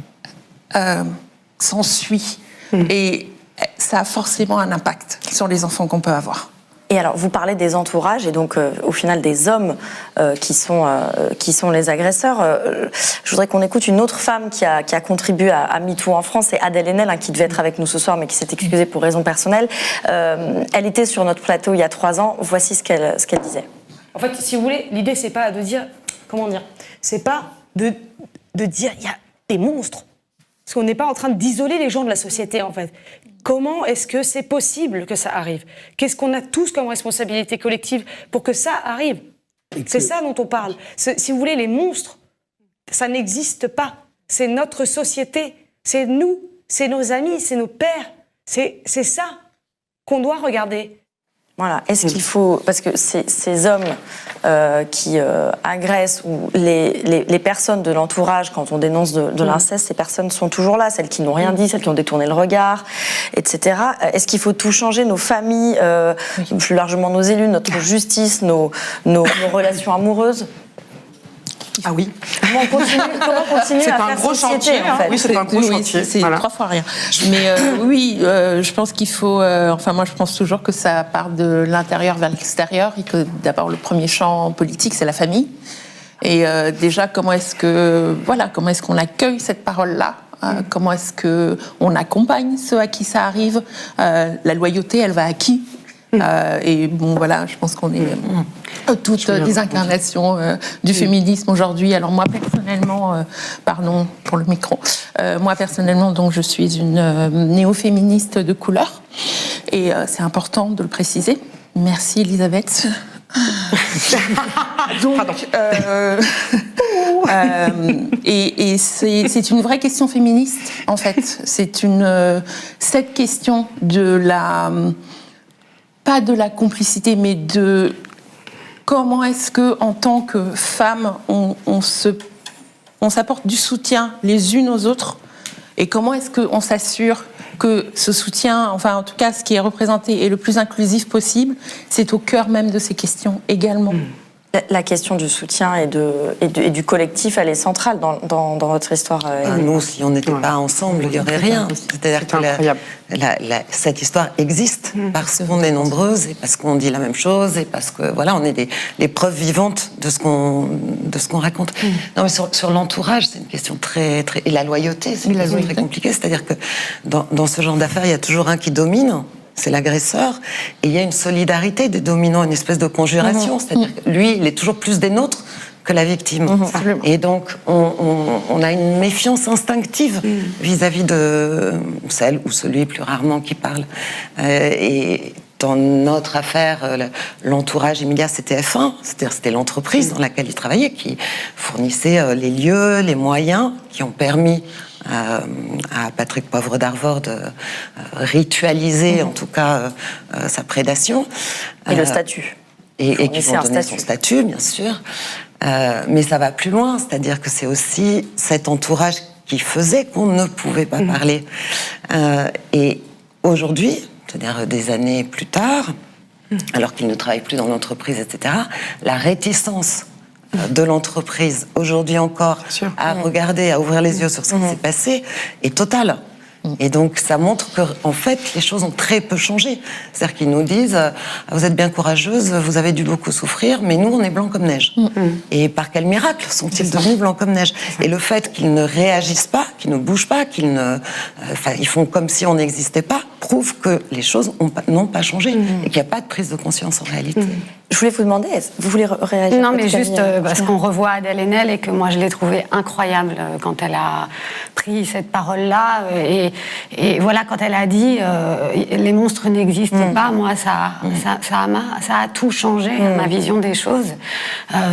s'ensuit? Et ça a forcément un impact sur les enfants qu'on peut avoir. Et alors, vous parlez des entourages et donc au final des hommes qui sont les agresseurs. Je voudrais qu'on écoute une autre femme qui a contribué à MeToo en France, c'est Adèle Haenel, qui devait être avec nous ce soir mais qui s'est excusée pour raisons personnelles. Elle était sur notre plateau il y a 3 ans. Voici ce qu'elle disait. En fait, si vous voulez, l'idée c'est pas de dire, c'est pas de dire il y a des monstres. Parce qu'on n'est pas en train d'isoler les gens de la société, en fait. Comment est-ce que c'est possible que ça arrive? Qu'est-ce qu'on a tous comme responsabilité collective pour que ça arrive? C'est ça dont on parle. Si vous voulez, les monstres, ça n'existe pas. C'est notre société, c'est nous, c'est nos amis, c'est nos pères. C'est ça qu'on doit regarder. Voilà. Est-ce qu'il faut... Parce que ces hommes qui agressent ou les personnes de l'entourage, quand on dénonce de l'inceste, ces personnes sont toujours là, celles qui n'ont rien dit, celles qui ont détourné le regard, etc. Est-ce qu'il faut tout changer, nos familles, plus largement nos élus, notre justice, nos relations amoureuses? Ah oui. Comment continuer c'est à un faire gros société, chantier, en fait. Oui, c'est un gros chantier. C'est voilà. 3 fois rien. Mais je pense qu'il faut... moi, je pense toujours que ça part de l'intérieur vers l'extérieur et que d'abord, le premier champ politique, c'est la famille. Et déjà, comment est-ce qu'on accueille cette parole-là? Comment est-ce qu'on accompagne ceux à qui ça arrive? La loyauté, elle va à qui? Et bon, voilà, je pense qu'on est toutes des incarnations du féminisme aujourd'hui. Alors moi, personnellement, pardon pour le micro, moi, personnellement, donc, je suis une néo-féministe de couleur. Et c'est important de le préciser. Merci, Elisabeth. Donc, et c'est une vraie question féministe, en fait. C'est cette question de la... pas de la complicité, mais de comment est-ce que, en tant que femme, on s'apporte du soutien les unes aux autres, et comment est-ce qu'on s'assure que ce soutien, enfin en tout cas ce qui est représenté, est le plus inclusif possible. C'est au cœur même de ces questions également. La question du soutien et du collectif, elle est centrale dans votre histoire. Nous, si on n'était pas ensemble, il n'y aurait rien. C'est-à-dire que cette histoire existe parce qu'on est nombreuses et parce qu'on dit la même chose et parce que voilà, on est les preuves vivantes de ce qu'on raconte. Non, mais sur l'entourage, c'est une question très et la loyauté, c'est une question très compliquée. C'est-à-dire que dans ce genre d'affaires, il y a toujours un qui domine. C'est l'agresseur, et il y a une solidarité des dominants, une espèce de conjuration, c'est-à-dire que lui, il est toujours plus des nôtres que la victime. Et donc, on a une méfiance instinctive vis-à-vis de celle ou celui, plus rarement, qui parle. Et dans notre affaire, l'entourage immédiat, c'était F1, c'est-à-dire c'était l'entreprise dans laquelle il travaillait, qui fournissait les lieux, les moyens, qui ont permis à Patrick Poivre d'Arvor de ritualiser, en tout cas, sa prédation. Et le statut. Et qui vont donner son statut, bien sûr. Mais ça va plus loin, c'est-à-dire que c'est aussi cet entourage qui faisait qu'on ne pouvait pas parler. Et aujourd'hui, c'est-à-dire des années plus tard, alors qu'il ne travaille plus dans l'entreprise, etc., la réticence de l'entreprise, aujourd'hui encore, à regarder, à ouvrir les yeux sur ce qui s'est passé, est totale. Et donc, ça montre que, en fait, les choses ont très peu changé. C'est-à-dire qu'ils nous disent vous êtes bien courageuse, vous avez dû beaucoup souffrir, mais nous, on est blancs comme neige. Et par quel miracle sont-ils devenus blancs comme neige? Et le fait qu'ils ne réagissent pas, qu'ils ne bougent pas, ils font comme si on n'existait pas, prouve que les choses n'ont pas changé et qu'il n'y a pas de prise de conscience en réalité. Je voulais vous demander, vous voulez réagir? Non, mais juste parce qu'on revoit Adèle Haenel et que moi je l'ai trouvée incroyable quand elle a pris cette parole-là. Et voilà, quand elle a dit les monstres n'existent pas, moi ça a tout changé, ma vision des choses.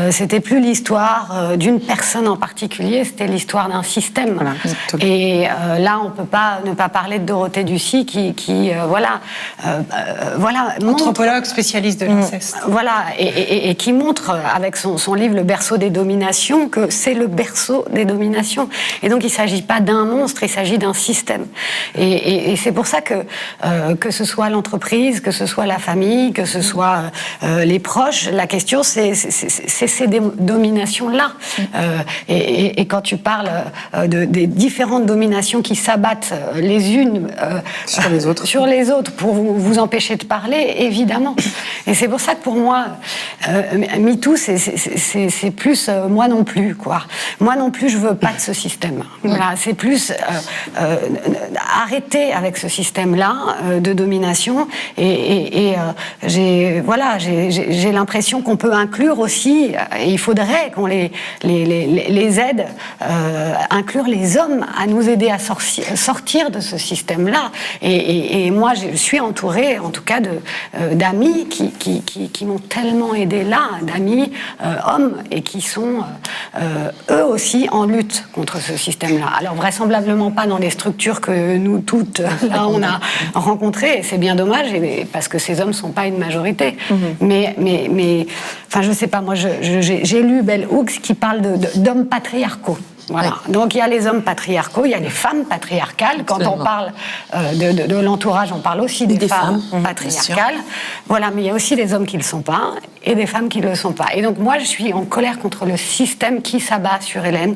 C'était plus l'histoire d'une personne en particulier, c'était l'histoire d'un système. Voilà, et là, on peut pas ne pas parler de Dorothée Ducy qui anthropologue spécialiste de l'inceste. Voilà, et qui montre avec son livre Le berceau des dominations que c'est le berceau des dominations. Et donc il ne s'agit pas d'un monstre, il s'agit d'un système. Et c'est pour ça que ce soit l'entreprise, que ce soit la famille, que ce soit les proches, la question c'est ces dominations-là. Et quand tu parles des différentes dominations qui s'abattent les unes sur les autres pour vous empêcher de parler, évidemment. Et c'est pour ça que pour moi, MeToo, c'est plus moi non plus, quoi. Moi non plus, je veux pas de ce système. Voilà, c'est plus arrêter avec ce système-là de domination. Et j'ai l'impression qu'on peut inclure aussi, et il faudrait qu'on les aide, inclure les hommes à nous aider à sortir de ce système-là. Et moi, je suis entourée, en tout cas, d'amis qui m'ont tellement aidé là, d'amis hommes, et qui sont eux aussi en lutte contre ce système-là. Alors vraisemblablement pas dans les structures que nous toutes là on a rencontrées, et c'est bien dommage, parce que ces hommes sont pas une majorité. Mais enfin je sais pas, moi j'ai lu Bell Hooks qui parle d'hommes patriarcaux. Voilà. Donc il y a les hommes patriarcaux, il y a les femmes patriarcales. Quand on parle de l'entourage, on parle aussi des femmes patriarcales. Voilà, mais il y a aussi des hommes qui ne le sont pas et des femmes qui ne le sont pas. Et donc moi, je suis en colère contre le système qui s'abat sur Hélène,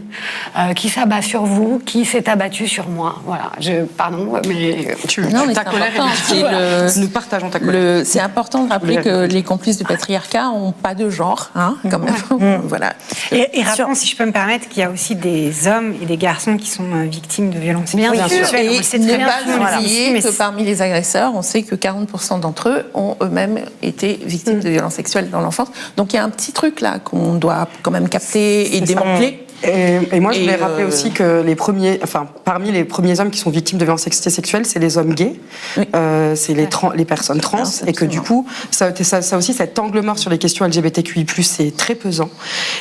qui s'abat sur vous, qui s'est abattu sur moi. Voilà, pardon, mais... Ta colère est nous partageons ta colère. C'est important de rappeler que les complices du patriarcat n'ont pas de genre, hein, quand même. Voilà. Et rappelons, si je peux me permettre, qu'il y a aussi des hommes et des garçons qui sont victimes de violences bien sexuelles. sûr. Et ne pas oublier que parmi les agresseurs, on sait que 40% d'entre eux ont eux-mêmes été victimes de violences sexuelles dans l'enfance. Donc il y a un petit truc là qu'on doit quand même capter et démanteler. Et moi, je voulais rappeler aussi que parmi les premiers hommes qui sont victimes de violences sexuelles, c'est les hommes gays, c'est les personnes trans, et que du coup, ça aussi, cet angle mort sur les questions LGBTQI+, c'est très pesant.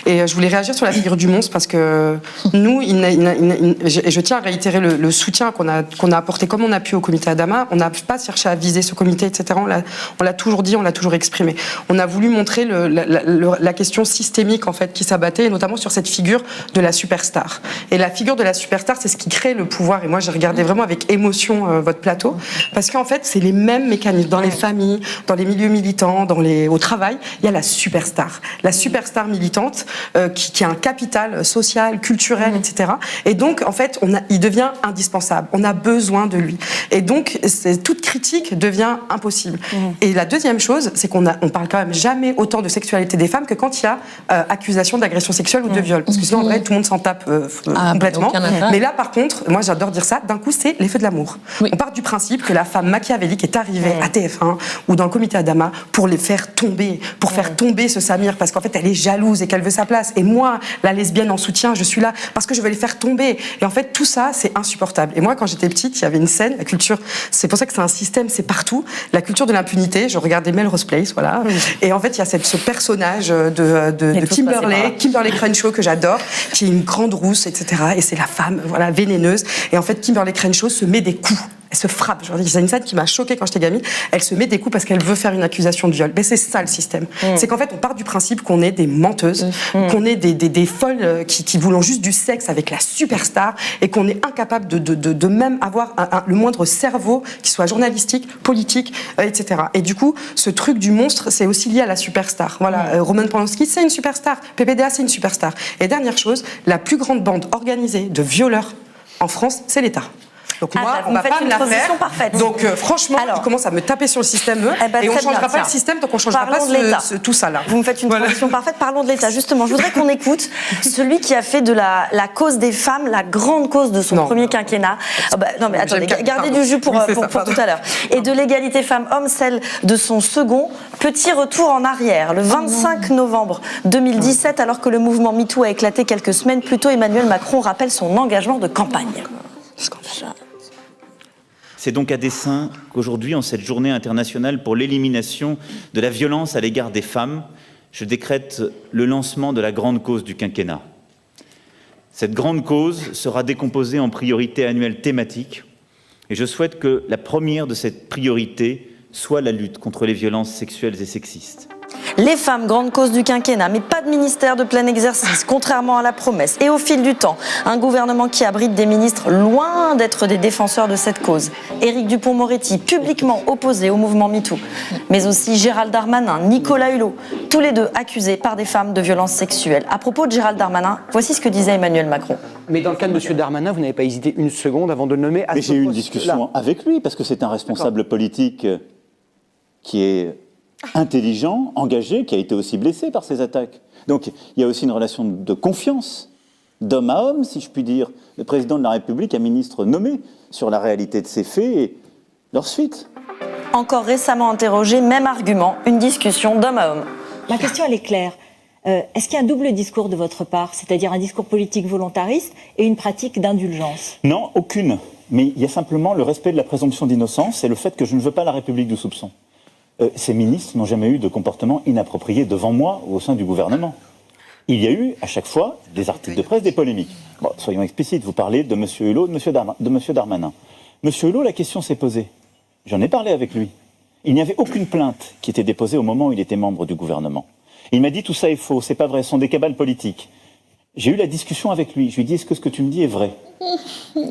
Et je voulais réagir sur la figure du monstre parce que nous, je tiens à réitérer le soutien qu'on a apporté comme on a pu au comité Adama. On n'a pas cherché à viser ce comité, etc. On l'a toujours dit, on l'a toujours exprimé. On a voulu montrer la question systémique en fait qui s'abattait, et notamment sur cette figure de la superstar. Et la figure de la superstar, c'est ce qui crée le pouvoir. Et moi, j'ai regardé vraiment avec émotion votre plateau, parce qu'en fait, c'est les mêmes mécanismes dans les familles, dans les milieux militants, au travail. Il y a la superstar militante qui a un capital social, culturel, etc. Et donc, en fait, il devient indispensable. On a besoin de lui. Et donc, toute critique devient impossible. Et la deuxième chose, c'est qu'on parle quand même jamais autant de sexualité des femmes que quand il y a accusation d'agression sexuelle ou de viol. Parce que sinon, en vrai, tout le monde s'en tape complètement. Mais là, par contre, moi, j'adore dire ça, d'un coup, c'est l'effet de l'amour. On part du principe que la femme machiavélique est arrivée à TF1 ou dans le comité Adama pour les faire tomber, pour faire tomber ce Samir, parce qu'en fait, elle est jalouse et qu'elle veut sa place. Et moi, la lesbienne en soutien, je suis là parce que je veux les faire tomber. Et en fait, tout ça, c'est insupportable. Et moi, quand j'étais petite, il y avait une scène, la culture, c'est pour ça que c'est un système, c'est partout, la culture de l'impunité. Je regardais Melrose Place, voilà. Et en fait, il y a ce personnage de Kimberly Crenshaw que j'adore, qui est une grande rousse, etc. Et c'est la femme, voilà, vénéneuse. Et en fait, Kimberly Crenshaw se met des coups. Elle se frappe. C'est une scène qui m'a choquée quand j'étais gamine. Elle se met des coups parce qu'elle veut faire une accusation de viol. Mais c'est ça le système. C'est qu'en fait, on part du principe qu'on est des menteuses, qu'on est des folles qui voulons juste du sexe avec la superstar, et qu'on est incapable de même avoir le moindre cerveau qui soit journalistique, politique, etc. Et du coup, ce truc du monstre, c'est aussi lié à la superstar. Voilà, Roman Polanski, c'est une superstar. PPDA, c'est une superstar. Et dernière chose, la plus grande bande organisée de violeurs en France, c'est l'État. Donc moi, on va pas me la faire. Parfaite. Donc franchement, il commence à me taper sur le système, et on ne changera pas le système tant qu'on ne changera pas tout ça là. Vous me faites une transition parfaite. Parlons de l'État. Justement, je voudrais qu'on écoute celui qui a fait de la cause des femmes la grande cause de son premier quinquennat. Non mais attendez, gardez du jus pour tout à l'heure. Et de l'égalité femmes-hommes, celle de son second. Petit retour en arrière. Le 25 novembre 2017, alors que le mouvement MeToo a éclaté quelques semaines plus tôt, Emmanuel Macron rappelle son engagement de campagne. C'est donc à dessein qu'aujourd'hui, en cette journée internationale pour l'élimination de la violence à l'égard des femmes, je décrète le lancement de la grande cause du quinquennat. Cette grande cause sera décomposée en priorités annuelles thématiques, et je souhaite que la première de ces priorités soit la lutte contre les violences sexuelles et sexistes. Les femmes, grande cause du quinquennat, mais pas de ministère de plein exercice, contrairement à la promesse. Et au fil du temps, un gouvernement qui abrite des ministres loin d'être des défenseurs de cette cause. Éric Dupond-Moretti, publiquement opposé au mouvement MeToo. Mais aussi Gérald Darmanin, Nicolas Hulot, tous les deux accusés par des femmes de violences sexuelles. À propos de Gérald Darmanin, voici ce que disait Emmanuel Macron. Mais dans le cas de M. Darmanin, vous n'avez pas hésité une seconde avant de le nommer à ce poste. Mais j'ai eu une discussion avec lui, parce que c'est un responsable politique qui est intelligent, engagé, qui a été aussi blessé par ces attaques. Donc il y a aussi une relation de confiance, d'homme à homme, si je puis dire. Le président de la République, un ministre nommé sur la réalité de ces faits et leur suite. Encore récemment interrogé, même argument, une discussion d'homme à homme. Ma question, elle est claire. Est-ce qu'il y a un double discours de votre part, c'est-à-dire un discours politique volontariste et une pratique d'indulgence? Non, aucune. Mais il y a simplement le respect de la présomption d'innocence et le fait que je ne veux pas la République du soupçon. Ces ministres n'ont jamais eu de comportement inapproprié devant moi ou au sein du gouvernement. Il y a eu, à chaque fois, des articles de presse, des polémiques. Bon, soyons explicites, vous parlez de M. Hulot, de M. Darmanin. M. Hulot, la question s'est posée. J'en ai parlé avec lui. Il n'y avait aucune plainte qui était déposée au moment où il était membre du gouvernement. Il m'a dit tout ça est faux, c'est pas vrai, ce sont des cabales politiques. J'ai eu la discussion avec lui. Je lui ai dit, est-ce que ce que tu me dis est vrai?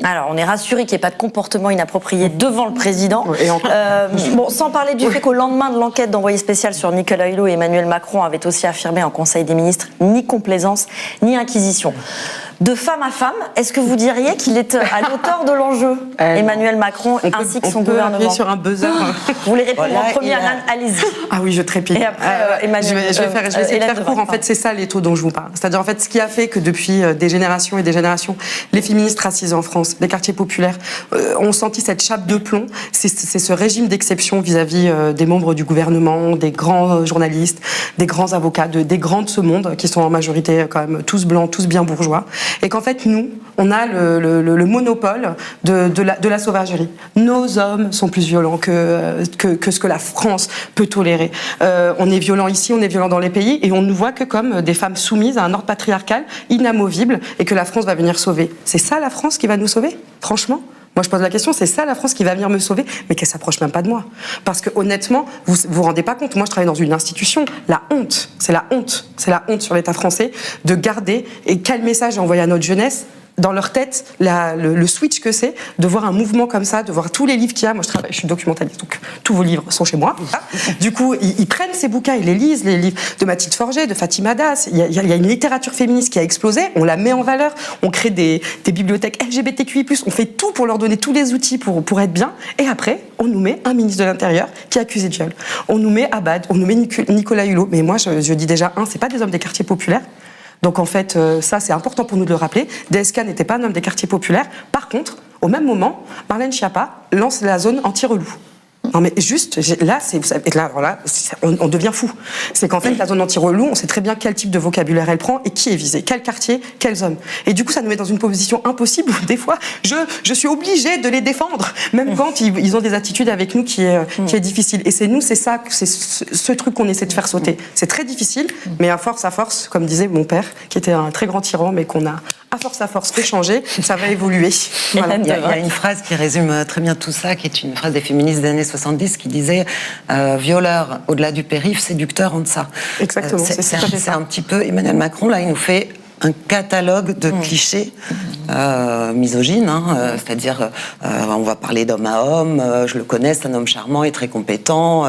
Alors, on est rassuré qu'il n'y ait pas de comportement inapproprié devant le président. Sans parler du fait qu'au lendemain de l'enquête d'envoyé spécial sur Nicolas Hulot, Emmanuel Macron avait aussi affirmé en Conseil des ministres ni complaisance, ni inquisition. De femme à femme, est-ce que vous diriez qu'il est à l'auteur de l'enjeu, Emmanuel Macron, ainsi que son gouvernement? On peut appuyer sur un buzzer. Vous voulez répondre en premier, Anne? Allez-y. Ah oui, je trépide. Et après, Emmanuel, je vais essayer de faire court. En fait, c'est ça l'étau dont je vous parle. C'est-à-dire, en fait, ce qui a fait que depuis des générations et des générations, les féministes racisées en France, les quartiers populaires, ont senti cette chape de plomb. C'est ce régime d'exception vis-à-vis des membres du gouvernement, des grands journalistes, des grands avocats, des grands de ce monde, qui sont en majorité quand même tous blancs, tous bien bourgeois. Et qu'en fait, nous, on a le monopole de la sauvagerie. Nos hommes sont plus violents que ce que la France peut tolérer. On est violent ici, on est violent dans les pays, et on nous voit que comme des femmes soumises à un ordre patriarcal inamovible, et que la France va venir sauver. C'est ça la France qui va nous sauver? Franchement? Moi, je pose la question, c'est ça la France qui va venir me sauver? Mais qu'elle s'approche même pas de moi. Parce que honnêtement, vous vous rendez pas compte, moi je travaille dans une institution, la honte, c'est la honte sur l'État français de garder, et quel message envoyer à notre jeunesse, dans leur tête, le switch que c'est de voir un mouvement comme ça, de voir tous les livres qu'il y a. Moi, je suis documentaliste, donc tous vos livres sont chez moi. Du coup, ils prennent ces bouquins, ils les lisent, les livres de Mathilde Forget, de Fatima Das. Il y a une littérature féministe qui a explosé, on la met en valeur, on crée des bibliothèques LGBTQI+, on fait tout pour leur donner tous les outils pour être bien, et après, on nous met un ministre de l'Intérieur qui est accusé de viol. On nous met Abad, on nous met Nicolas Hulot. Mais moi, je dis déjà, c'est pas des hommes des quartiers populaires. Donc en fait, ça c'est important pour nous de le rappeler. DSK n'était pas un homme des quartiers populaires. Par contre, au même moment, Marlène Schiappa lance la zone anti-relou. Non mais juste, là, on devient fou. C'est qu'en fait, la zone anti-relou, on sait très bien quel type de vocabulaire elle prend et qui est visé, quel quartier, quels hommes. Et du coup, ça nous met dans une position impossible où des fois, je suis obligée de les défendre, même quand ils ont des attitudes avec nous qui est difficile. Et c'est ça, c'est ce truc qu'on essaie de faire sauter. C'est très difficile, mais à force, comme disait mon père, qui était un très grand tyran, mais qu'on a à force fait changer, ça va évoluer. Voilà. Il y a une phrase qui résume très bien tout ça, qui est une phrase des féministes des années 70 qui disait violeur au-delà du périph', séducteur en deçà. Exactement. C'est un petit peu Emmanuel Macron, là, il nous fait un catalogue de clichés misogynes, c'est-à-dire on va parler d'homme à homme, je le connais, c'est un homme charmant et très compétent,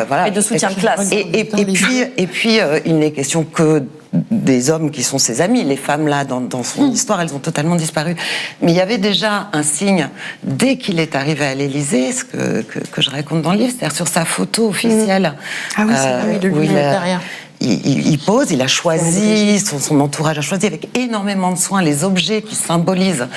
voilà. Et de soutien de classe. Et puis il n'est question que des hommes qui sont ses amis. Les femmes, là, dans son histoire, elles ont totalement disparu. Mais il y avait déjà un signe, dès qu'il est arrivé à l'Élysée, ce que je raconte dans le livre, c'est-à-dire sur sa photo officielle. Ah oui, c'est de lui derrière. Il pose, il a choisi, son entourage a choisi avec énormément de soin les objets qui symbolisent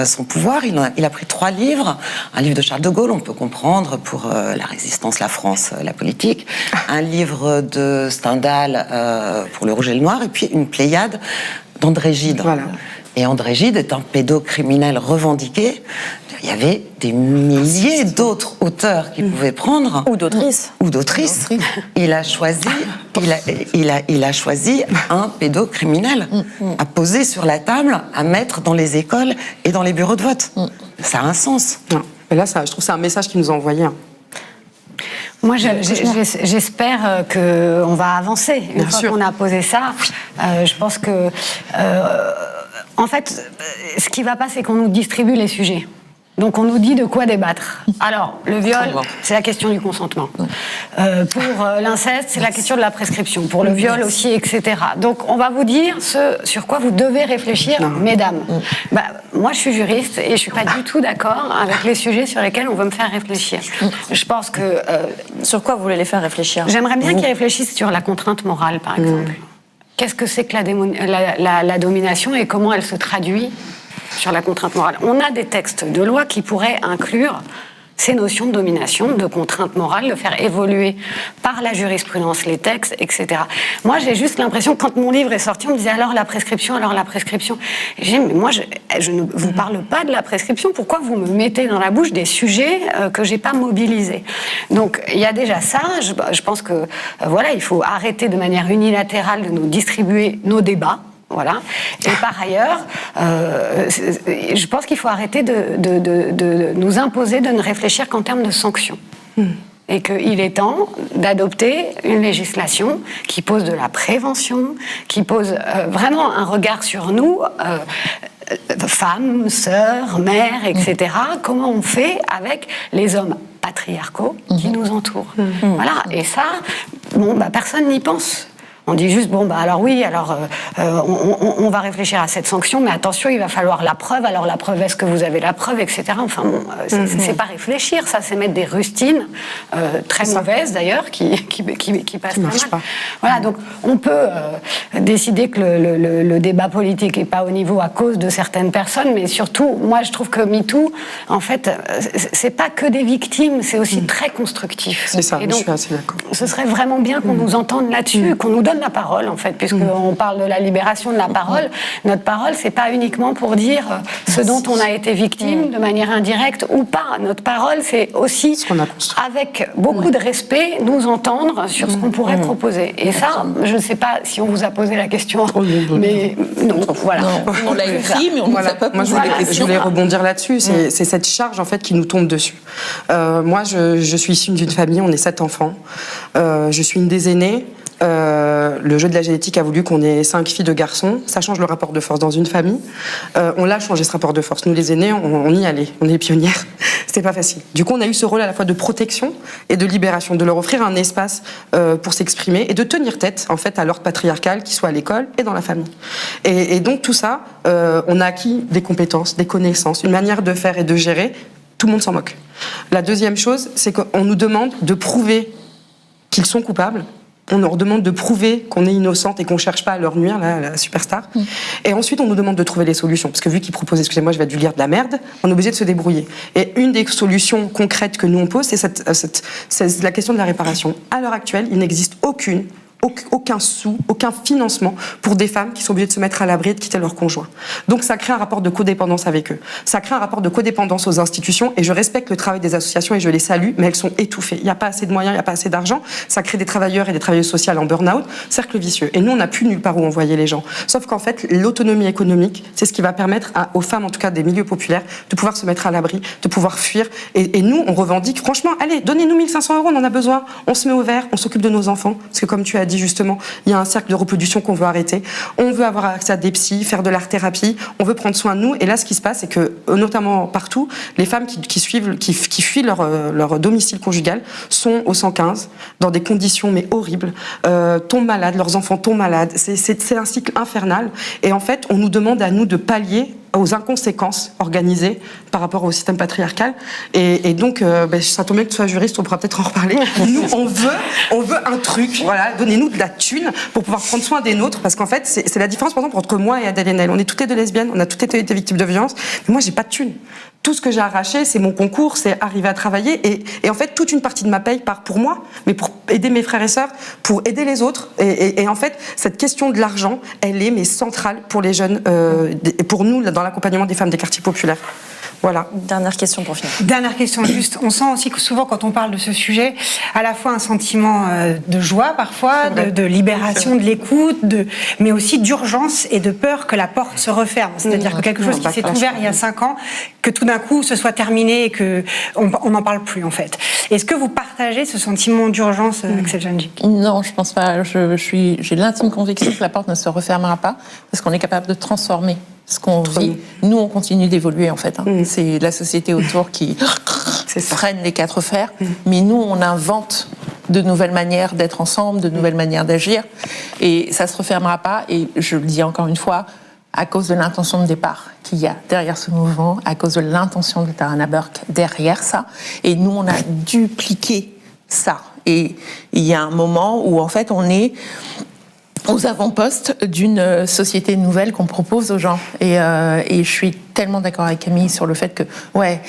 son pouvoir. Il a pris 3 livres. Un livre de Charles de Gaulle, on peut comprendre, pour la résistance, la France, la politique. Un livre de Stendhal pour le rouge et le noir. Et puis une Pléiade d'André Gide. Voilà. Et André Gide est un pédocriminel revendiqué. Il y avait des milliers d'autres auteurs qui pouvaient prendre. Ou d'autrices. Il a choisi un pédocriminel à poser sur la table, à mettre dans les écoles et dans les bureaux de vote. Ça a un sens. Non. Et là, je trouve que c'est un message qu'il nous a envoyé. Moi, j'espère qu'on va avancer. Une fois qu'on a posé ça, je pense que... en fait, ce qui ne va pas, c'est qu'on nous distribue les sujets. Donc on nous dit de quoi débattre. Alors, le viol, c'est la question du consentement. Pour l'inceste, c'est la question de la prescription. Pour le viol aussi, etc. Donc on va vous dire ce sur quoi vous devez réfléchir, mesdames. Moi, je suis juriste et je ne suis pas du tout d'accord avec les sujets sur lesquels on veut me faire réfléchir. Je pense que... sur quoi vous voulez les faire réfléchir? J'aimerais bien qu'ils réfléchissent sur la contrainte morale, par exemple. Qu'est-ce que c'est que la domination et comment elle se traduit sur la contrainte morale? On a des textes de loi qui pourraient inclure ces notions de domination, de contrainte morale, de faire évoluer par la jurisprudence les textes, etc. Moi, j'ai juste l'impression que quand mon livre est sorti, on me disait alors la prescription. J'ai dit, mais moi, je ne vous parle pas de la prescription. Pourquoi vous me mettez dans la bouche des sujets que j'ai pas mobilisés? Donc, il y a déjà ça. Je pense que voilà, il faut arrêter de manière unilatérale de nous distribuer nos débats. Voilà. Et par ailleurs, je pense qu'il faut arrêter de nous imposer de ne réfléchir qu'en termes de sanctions. Et qu'il est temps d'adopter une législation qui pose de la prévention, qui pose vraiment un regard sur nous, femmes, sœurs, mères, etc. Comment on fait avec les hommes patriarcaux qui nous entourent. Voilà. Et ça, personne n'y pense. On dit juste, bon, bah alors oui, alors on va réfléchir à cette sanction, mais attention, il va falloir la preuve. Alors la preuve, est-ce que vous avez la preuve, etc. Enfin bon, c'est pas réfléchir, ça, c'est mettre des rustines, très mauvaises d'ailleurs, qui passent très mal. Pas. Voilà, donc on peut décider que le débat politique n'est pas au niveau à cause de certaines personnes, mais surtout, moi je trouve que MeToo, en fait, c'est pas que des victimes, c'est aussi très constructif. C'est ça, et donc, je suis assez d'accord. ce serait vraiment bien qu'on nous entende là-dessus, qu'on nous donne la parole, en fait, puisqu'on parle de la libération de la parole. Notre parole, c'est pas uniquement pour dire ce dont on a été victime de manière indirecte ou pas. Notre parole, c'est aussi, avec beaucoup de respect, nous entendre sur ce qu'on pourrait proposer. Et ça, je ne sais pas si on vous a posé la question, mais non, voilà. Non, on l'a écrit, mais on ne nous a pas posé la question. Je voulais rebondir là-dessus. C'est cette charge, en fait, qui nous tombe dessus. Moi, je suis issue d'une famille, on est 7 enfants. Je suis une des aînées. Le jeu de la génétique a voulu qu'on ait 5 filles, 2 garçons. Ça change le rapport de force dans une famille. On l'a changé, ce rapport de force. Nous, les aînés, on y allait. On est les pionnières. C'était pas facile. Du coup, on a eu ce rôle à la fois de protection et de libération, de leur offrir un espace pour s'exprimer et de tenir tête, en fait, à l'ordre patriarcal, qui soit à l'école et dans la famille. Et donc, tout ça, on a acquis des compétences, des connaissances, une manière de faire et de gérer. Tout le monde s'en moque. La deuxième chose, c'est qu'on nous demande de prouver qu'ils sont coupables. On leur demande de prouver qu'on est innocente et qu'on ne cherche pas à leur nuire, la superstar. Et ensuite, on nous demande de trouver les solutions. Parce que vu qu'ils proposent, excusez-moi, je vais être vulgaire, de la merde, on est obligé de se débrouiller. Et une des solutions concrètes que nous on pose, c'est la question de la réparation. À l'heure actuelle, il n'existe aucun sou, aucun financement pour des femmes qui sont obligées de se mettre à l'abri et de quitter leur conjoint. Donc ça crée un rapport de codépendance avec eux. Ça crée un rapport de codépendance aux institutions et je respecte le travail des associations et je les salue, mais elles sont étouffées. Il n'y a pas assez de moyens, il n'y a pas assez d'argent. Ça crée des travailleurs et des travailleuses sociales en burn-out, cercle vicieux. Et nous, on n'a plus nulle part où envoyer les gens. Sauf qu'en fait, l'autonomie économique, c'est ce qui va permettre aux femmes, en tout cas des milieux populaires, de pouvoir se mettre à l'abri, de pouvoir fuir. Et nous, on revendique, franchement, allez, donnez-nous 1 500 €, on en a besoin. On se met au vert, on s'occupe de nos enfants. Parce que comme tu as dit justement, il y a un cercle de reproduction qu'on veut arrêter. On veut avoir accès à des psys, faire de l'art-thérapie, on veut prendre soin de nous. Et là, ce qui se passe, c'est que, notamment partout, les femmes qui fuient leur domicile conjugal sont au 115, dans des conditions mais horribles, tombent malades, leurs enfants tombent malades. C'est un cycle infernal. Et en fait, on nous demande à nous de pallier aux inconséquences organisées par rapport au système patriarcal. Et donc, ça tombe bien que tu sois juriste, on pourra peut-être en reparler. Nous, on veut un truc, voilà, donnez-nous de la thune pour pouvoir prendre soin des nôtres, parce qu'en fait, c'est la différence, par exemple, entre moi et Adèle Haenel. On est toutes les deux lesbiennes, on a toutes été victimes de violences, mais moi, j'ai pas de thune. Tout ce que j'ai arraché, c'est mon concours, c'est arriver à travailler. Et en fait, toute une partie de ma paye part pour moi, mais pour aider mes frères et sœurs, pour aider les autres. Et en fait, cette question de l'argent, elle est mais centrale pour les jeunes, et pour nous, dans l'accompagnement des femmes des quartiers populaires. Voilà. Dernière question pour finir. Dernière question, juste. On sent aussi que souvent, quand on parle de ce sujet, à la fois un sentiment de joie parfois, de libération, de l'écoute, mais aussi d'urgence et de peur que la porte se referme. C'est-à-dire que quelque chose qui s'est ouvert il y a 5 ans, que tout d'un coup ce soit terminé et qu'on n'en parle plus en fait. Est-ce que vous partagez ce sentiment d'urgence, Axel Janji ? Non, je pense pas. J'ai l'intime conviction que la porte ne se refermera pas parce qu'on est capable de transformer ce qu'on vit. Nous, on continue d'évoluer en fait. C'est la société autour qui freine les 4 fers, mais nous, on invente de nouvelles manières d'être ensemble, de nouvelles manières d'agir, et ça se refermera pas. Et je le dis encore une fois, à cause de l'intention de départ qu'il y a derrière ce mouvement, à cause de l'intention de Tarana Burke derrière ça, et nous, on a dupliqué ça. Et il y a un moment où en fait, on est aux avant-postes d'une société nouvelle qu'on propose aux gens. Et je suis tellement d'accord avec Camille sur le fait que, ouais,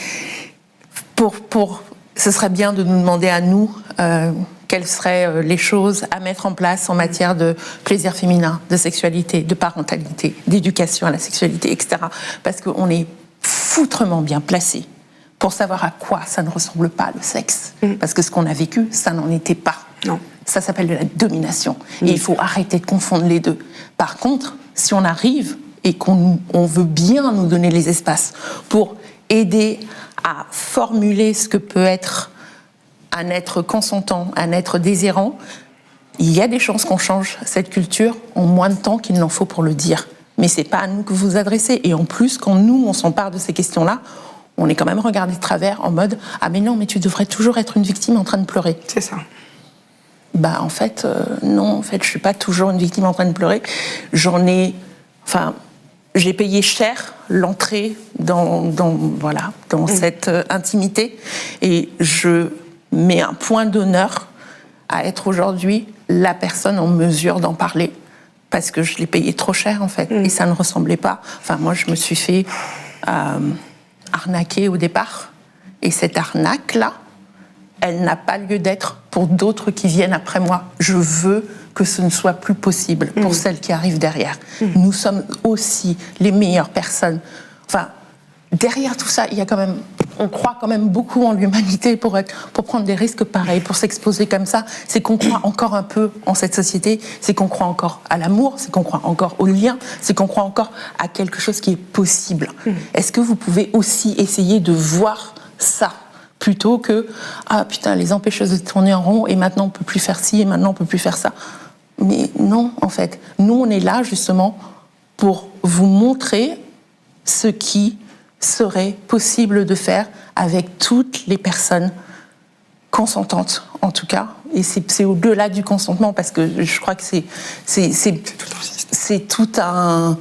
ce serait bien de nous demander à nous quelles seraient les choses à mettre en place en matière de plaisir féminin, de sexualité, de parentalité, d'éducation à la sexualité, etc. Parce qu'on est foutrement bien placé pour savoir à quoi ça ne ressemble pas le sexe. Parce que ce qu'on a vécu, ça n'en était pas. Non. Ça s'appelle de la domination. Et il faut arrêter de confondre les deux. Par contre, si on arrive et qu'on veut bien nous donner les espaces pour aider à formuler ce que peut être un être consentant, un être désirant, il y a des chances qu'on change cette culture en moins de temps qu'il n'en faut pour le dire. Mais c'est pas à nous que vous vous adressez. Et en plus, quand nous, on s'empare de ces questions-là, on est quand même regardé de travers en mode « Ah mais non, mais tu devrais toujours être une victime en train de pleurer. » C'est ça. En fait, non, en fait, je suis pas toujours une victime en train de pleurer. J'ai payé cher l'entrée dans cette intimité, et je mets un point d'honneur à être aujourd'hui la personne en mesure d'en parler, parce que je l'ai payé trop cher, en fait, et ça ne ressemblait pas. Enfin, moi, je me suis fait arnaquer au départ, et cette arnaque-là, elle n'a pas lieu d'être pour d'autres qui viennent après moi. Je veux que ce ne soit plus possible pour celles qui arrivent derrière. Nous sommes aussi les meilleures personnes. Enfin, derrière tout ça, il y a quand même, on croit quand même beaucoup en l'humanité pour prendre des risques pareils, pour s'exposer comme ça. C'est qu'on croit encore un peu en cette société, c'est qu'on croit encore à l'amour, c'est qu'on croit encore au lien, c'est qu'on croit encore à quelque chose qui est possible. Est-ce que vous pouvez aussi essayer de voir ça, plutôt que « Ah putain, les empêcheuses de tourner en rond, et maintenant on peut plus faire ci, et maintenant on peut plus faire ça ». Mais non, en fait. Nous, on est là, justement, pour vous montrer ce qui serait possible de faire avec toutes les personnes consentantes, en tout cas. Et c'est au-delà du consentement, parce que je crois que c'est tout un...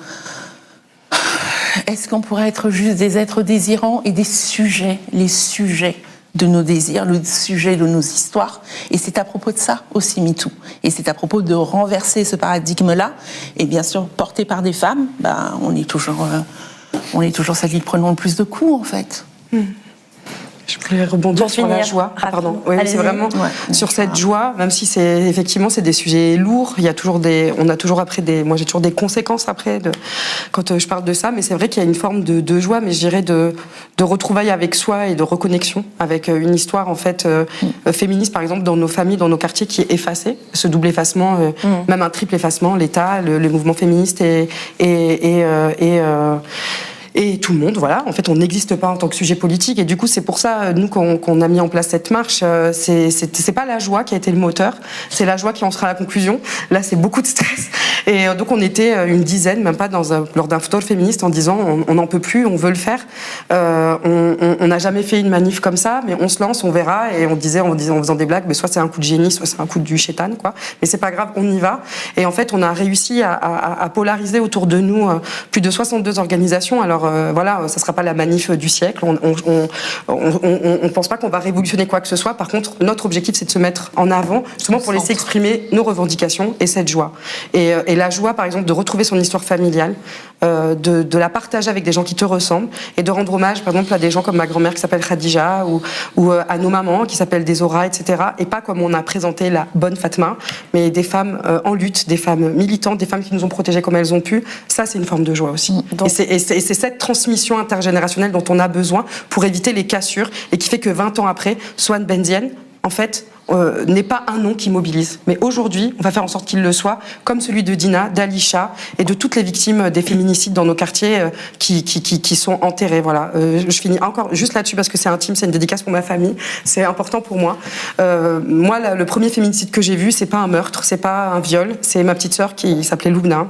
Est-ce qu'on pourrait être juste des êtres désirants et des sujets, les sujets de nos désirs, le sujet de nos histoires? Et c'est à propos de ça aussi MeToo. Et c'est à propos de renverser ce paradigme-là. Et bien sûr, porté par des femmes, on est toujours celles qui prenons le plus de coups, en fait. Je voulais rebondir sur la joie. Pardon. Oui, c'est vraiment sur cette joie, même si c'est des sujets lourds. Il y a toujours moi j'ai toujours des conséquences après quand je parle de ça. Mais c'est vrai qu'il y a une forme de joie, mais je dirais de retrouvailles avec soi et de reconnexion avec une histoire en fait féministe, par exemple dans nos familles, dans nos quartiers, qui est effacée. Ce double effacement, même un triple effacement, l'État, le mouvement féministe et tout le monde, voilà. En fait, on n'existe pas en tant que sujet politique, et du coup, c'est pour ça, nous, qu'on a mis en place cette marche, c'est pas la joie qui a été le moteur, c'est la joie qui en sera la conclusion. Là, c'est beaucoup de stress. Et donc, on était une dizaine, même pas lors d'un photo féministe, en disant, on n'en peut plus, on veut le faire. On n'a jamais fait une manif comme ça, mais on se lance, on verra, et on disait, en faisant des blagues, mais soit c'est un coup de génie, soit c'est un coup du chétan, quoi. Mais c'est pas grave, on y va. Et en fait, on a réussi à polariser autour de nous plus de 62 organisations. Alors, voilà, ça sera pas la manif du siècle. On pense pas qu'on va révolutionner quoi que ce soit. Par contre, notre objectif, c'est de se mettre en avant, justement pour laisser exprimer nos revendications et cette joie. Et la joie, par exemple, de retrouver son histoire familiale, de la partager avec des gens qui te ressemblent, et de rendre hommage, par exemple, à des gens comme ma grand-mère qui s'appelle Khadija, ou à nos mamans qui s'appellent Desora, etc. Et pas comme on a présenté la bonne Fatma, mais des femmes en lutte, des femmes militantes, des femmes qui nous ont protégées comme elles ont pu. Ça, c'est une forme de joie aussi. Et c'est cette transmission intergénérationnelle dont on a besoin pour éviter les cassures, et qui fait que 20 ans après, Swan Bendienne, en fait, n'est pas un nom qui mobilise. Mais aujourd'hui, on va faire en sorte qu'il le soit, comme celui de Dina, d'Alisha et de toutes les victimes des féminicides dans nos quartiers qui sont enterrées. Voilà. Je finis encore juste là-dessus parce que c'est intime, c'est une dédicace pour ma famille, c'est important pour moi. Moi, le premier féminicide que j'ai vu, c'est pas un meurtre, c'est pas un viol, c'est ma petite sœur qui s'appelait Loubna,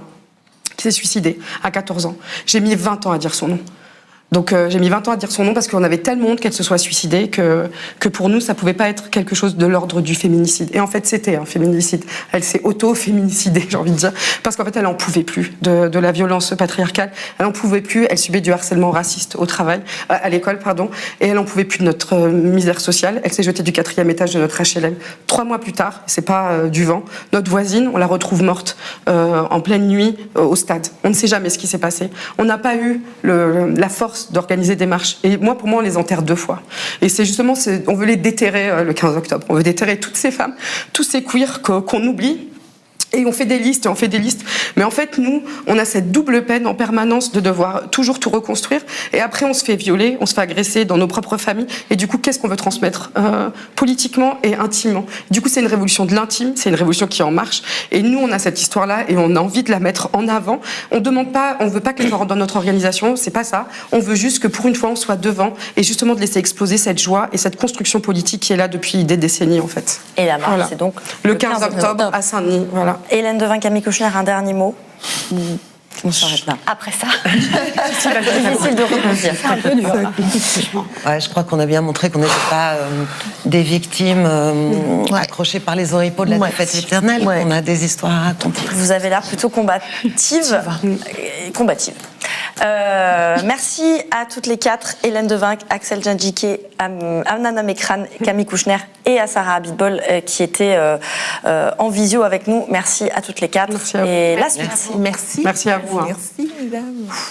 qui s'est suicidée à 14 ans. J'ai mis 20 ans à dire son nom. Donc j'ai mis 20 ans à dire son nom parce qu'on avait tellement honte qu'elle se soit suicidée que pour nous, ça pouvait pas être quelque chose de l'ordre du féminicide. Et en fait, c'était un féminicide. Elle s'est auto-féminicidée, j'ai envie de dire, parce qu'en fait, elle en pouvait plus de la violence patriarcale. Elle en pouvait plus. Elle subait du harcèlement raciste au travail, à l'école, pardon. Et elle en pouvait plus de notre misère sociale. Elle s'est jetée du 4e étage de notre HLM. 3 mois plus tard, c'est pas du vent, notre voisine, on la retrouve morte en pleine nuit au stade. On ne sait jamais ce qui s'est passé. On n'a pas eu la force d'organiser des marches. Et moi, pour moi, on les enterre 2 fois. Et c'est justement, on veut les déterrer le 15 octobre. On veut déterrer toutes ces femmes, tous ces queers qu'on oublie. Et on fait des listes, et on fait des listes. Mais en fait, nous, on a cette double peine en permanence de devoir toujours tout reconstruire. Et après, on se fait violer, on se fait agresser dans nos propres familles. Et du coup, qu'est-ce qu'on veut transmettre politiquement et intimement? Du coup, c'est une révolution de l'intime, c'est une révolution qui est en marche. Et nous, on a cette histoire-là et on a envie de la mettre en avant. On demande pas, on veut pas qu'elle rentre dans notre organisation, c'est pas ça. On veut juste que pour une fois, on soit devant et justement de laisser exploser cette joie et cette construction politique qui est là depuis des décennies, en fait. Et la marche, c'est donc le 15 octobre à Saint-Denis, voilà. Hélène Devin, Camille Kouchner, un dernier mot. On s'arrête là. Après ça, Difficile de rebondir. c'est un peu dur, hein, franchement. Ouais, je crois qu'on a bien montré qu'on n'était pas des victimes accrochées par les oripeaux de la défaite éternelle, qu'on a des histoires à raconter. Vous avez l'air plutôt combative. Merci à toutes les quatre, Hélène Devinck, Axel Djandjiké, Amnana Mekran, Camille Kouchner et à Sarah Abitbol qui étaient en visio avec nous. Merci à toutes les quatre. Merci à vous. Et la suite. Merci. Merci à vous. Merci, mesdames.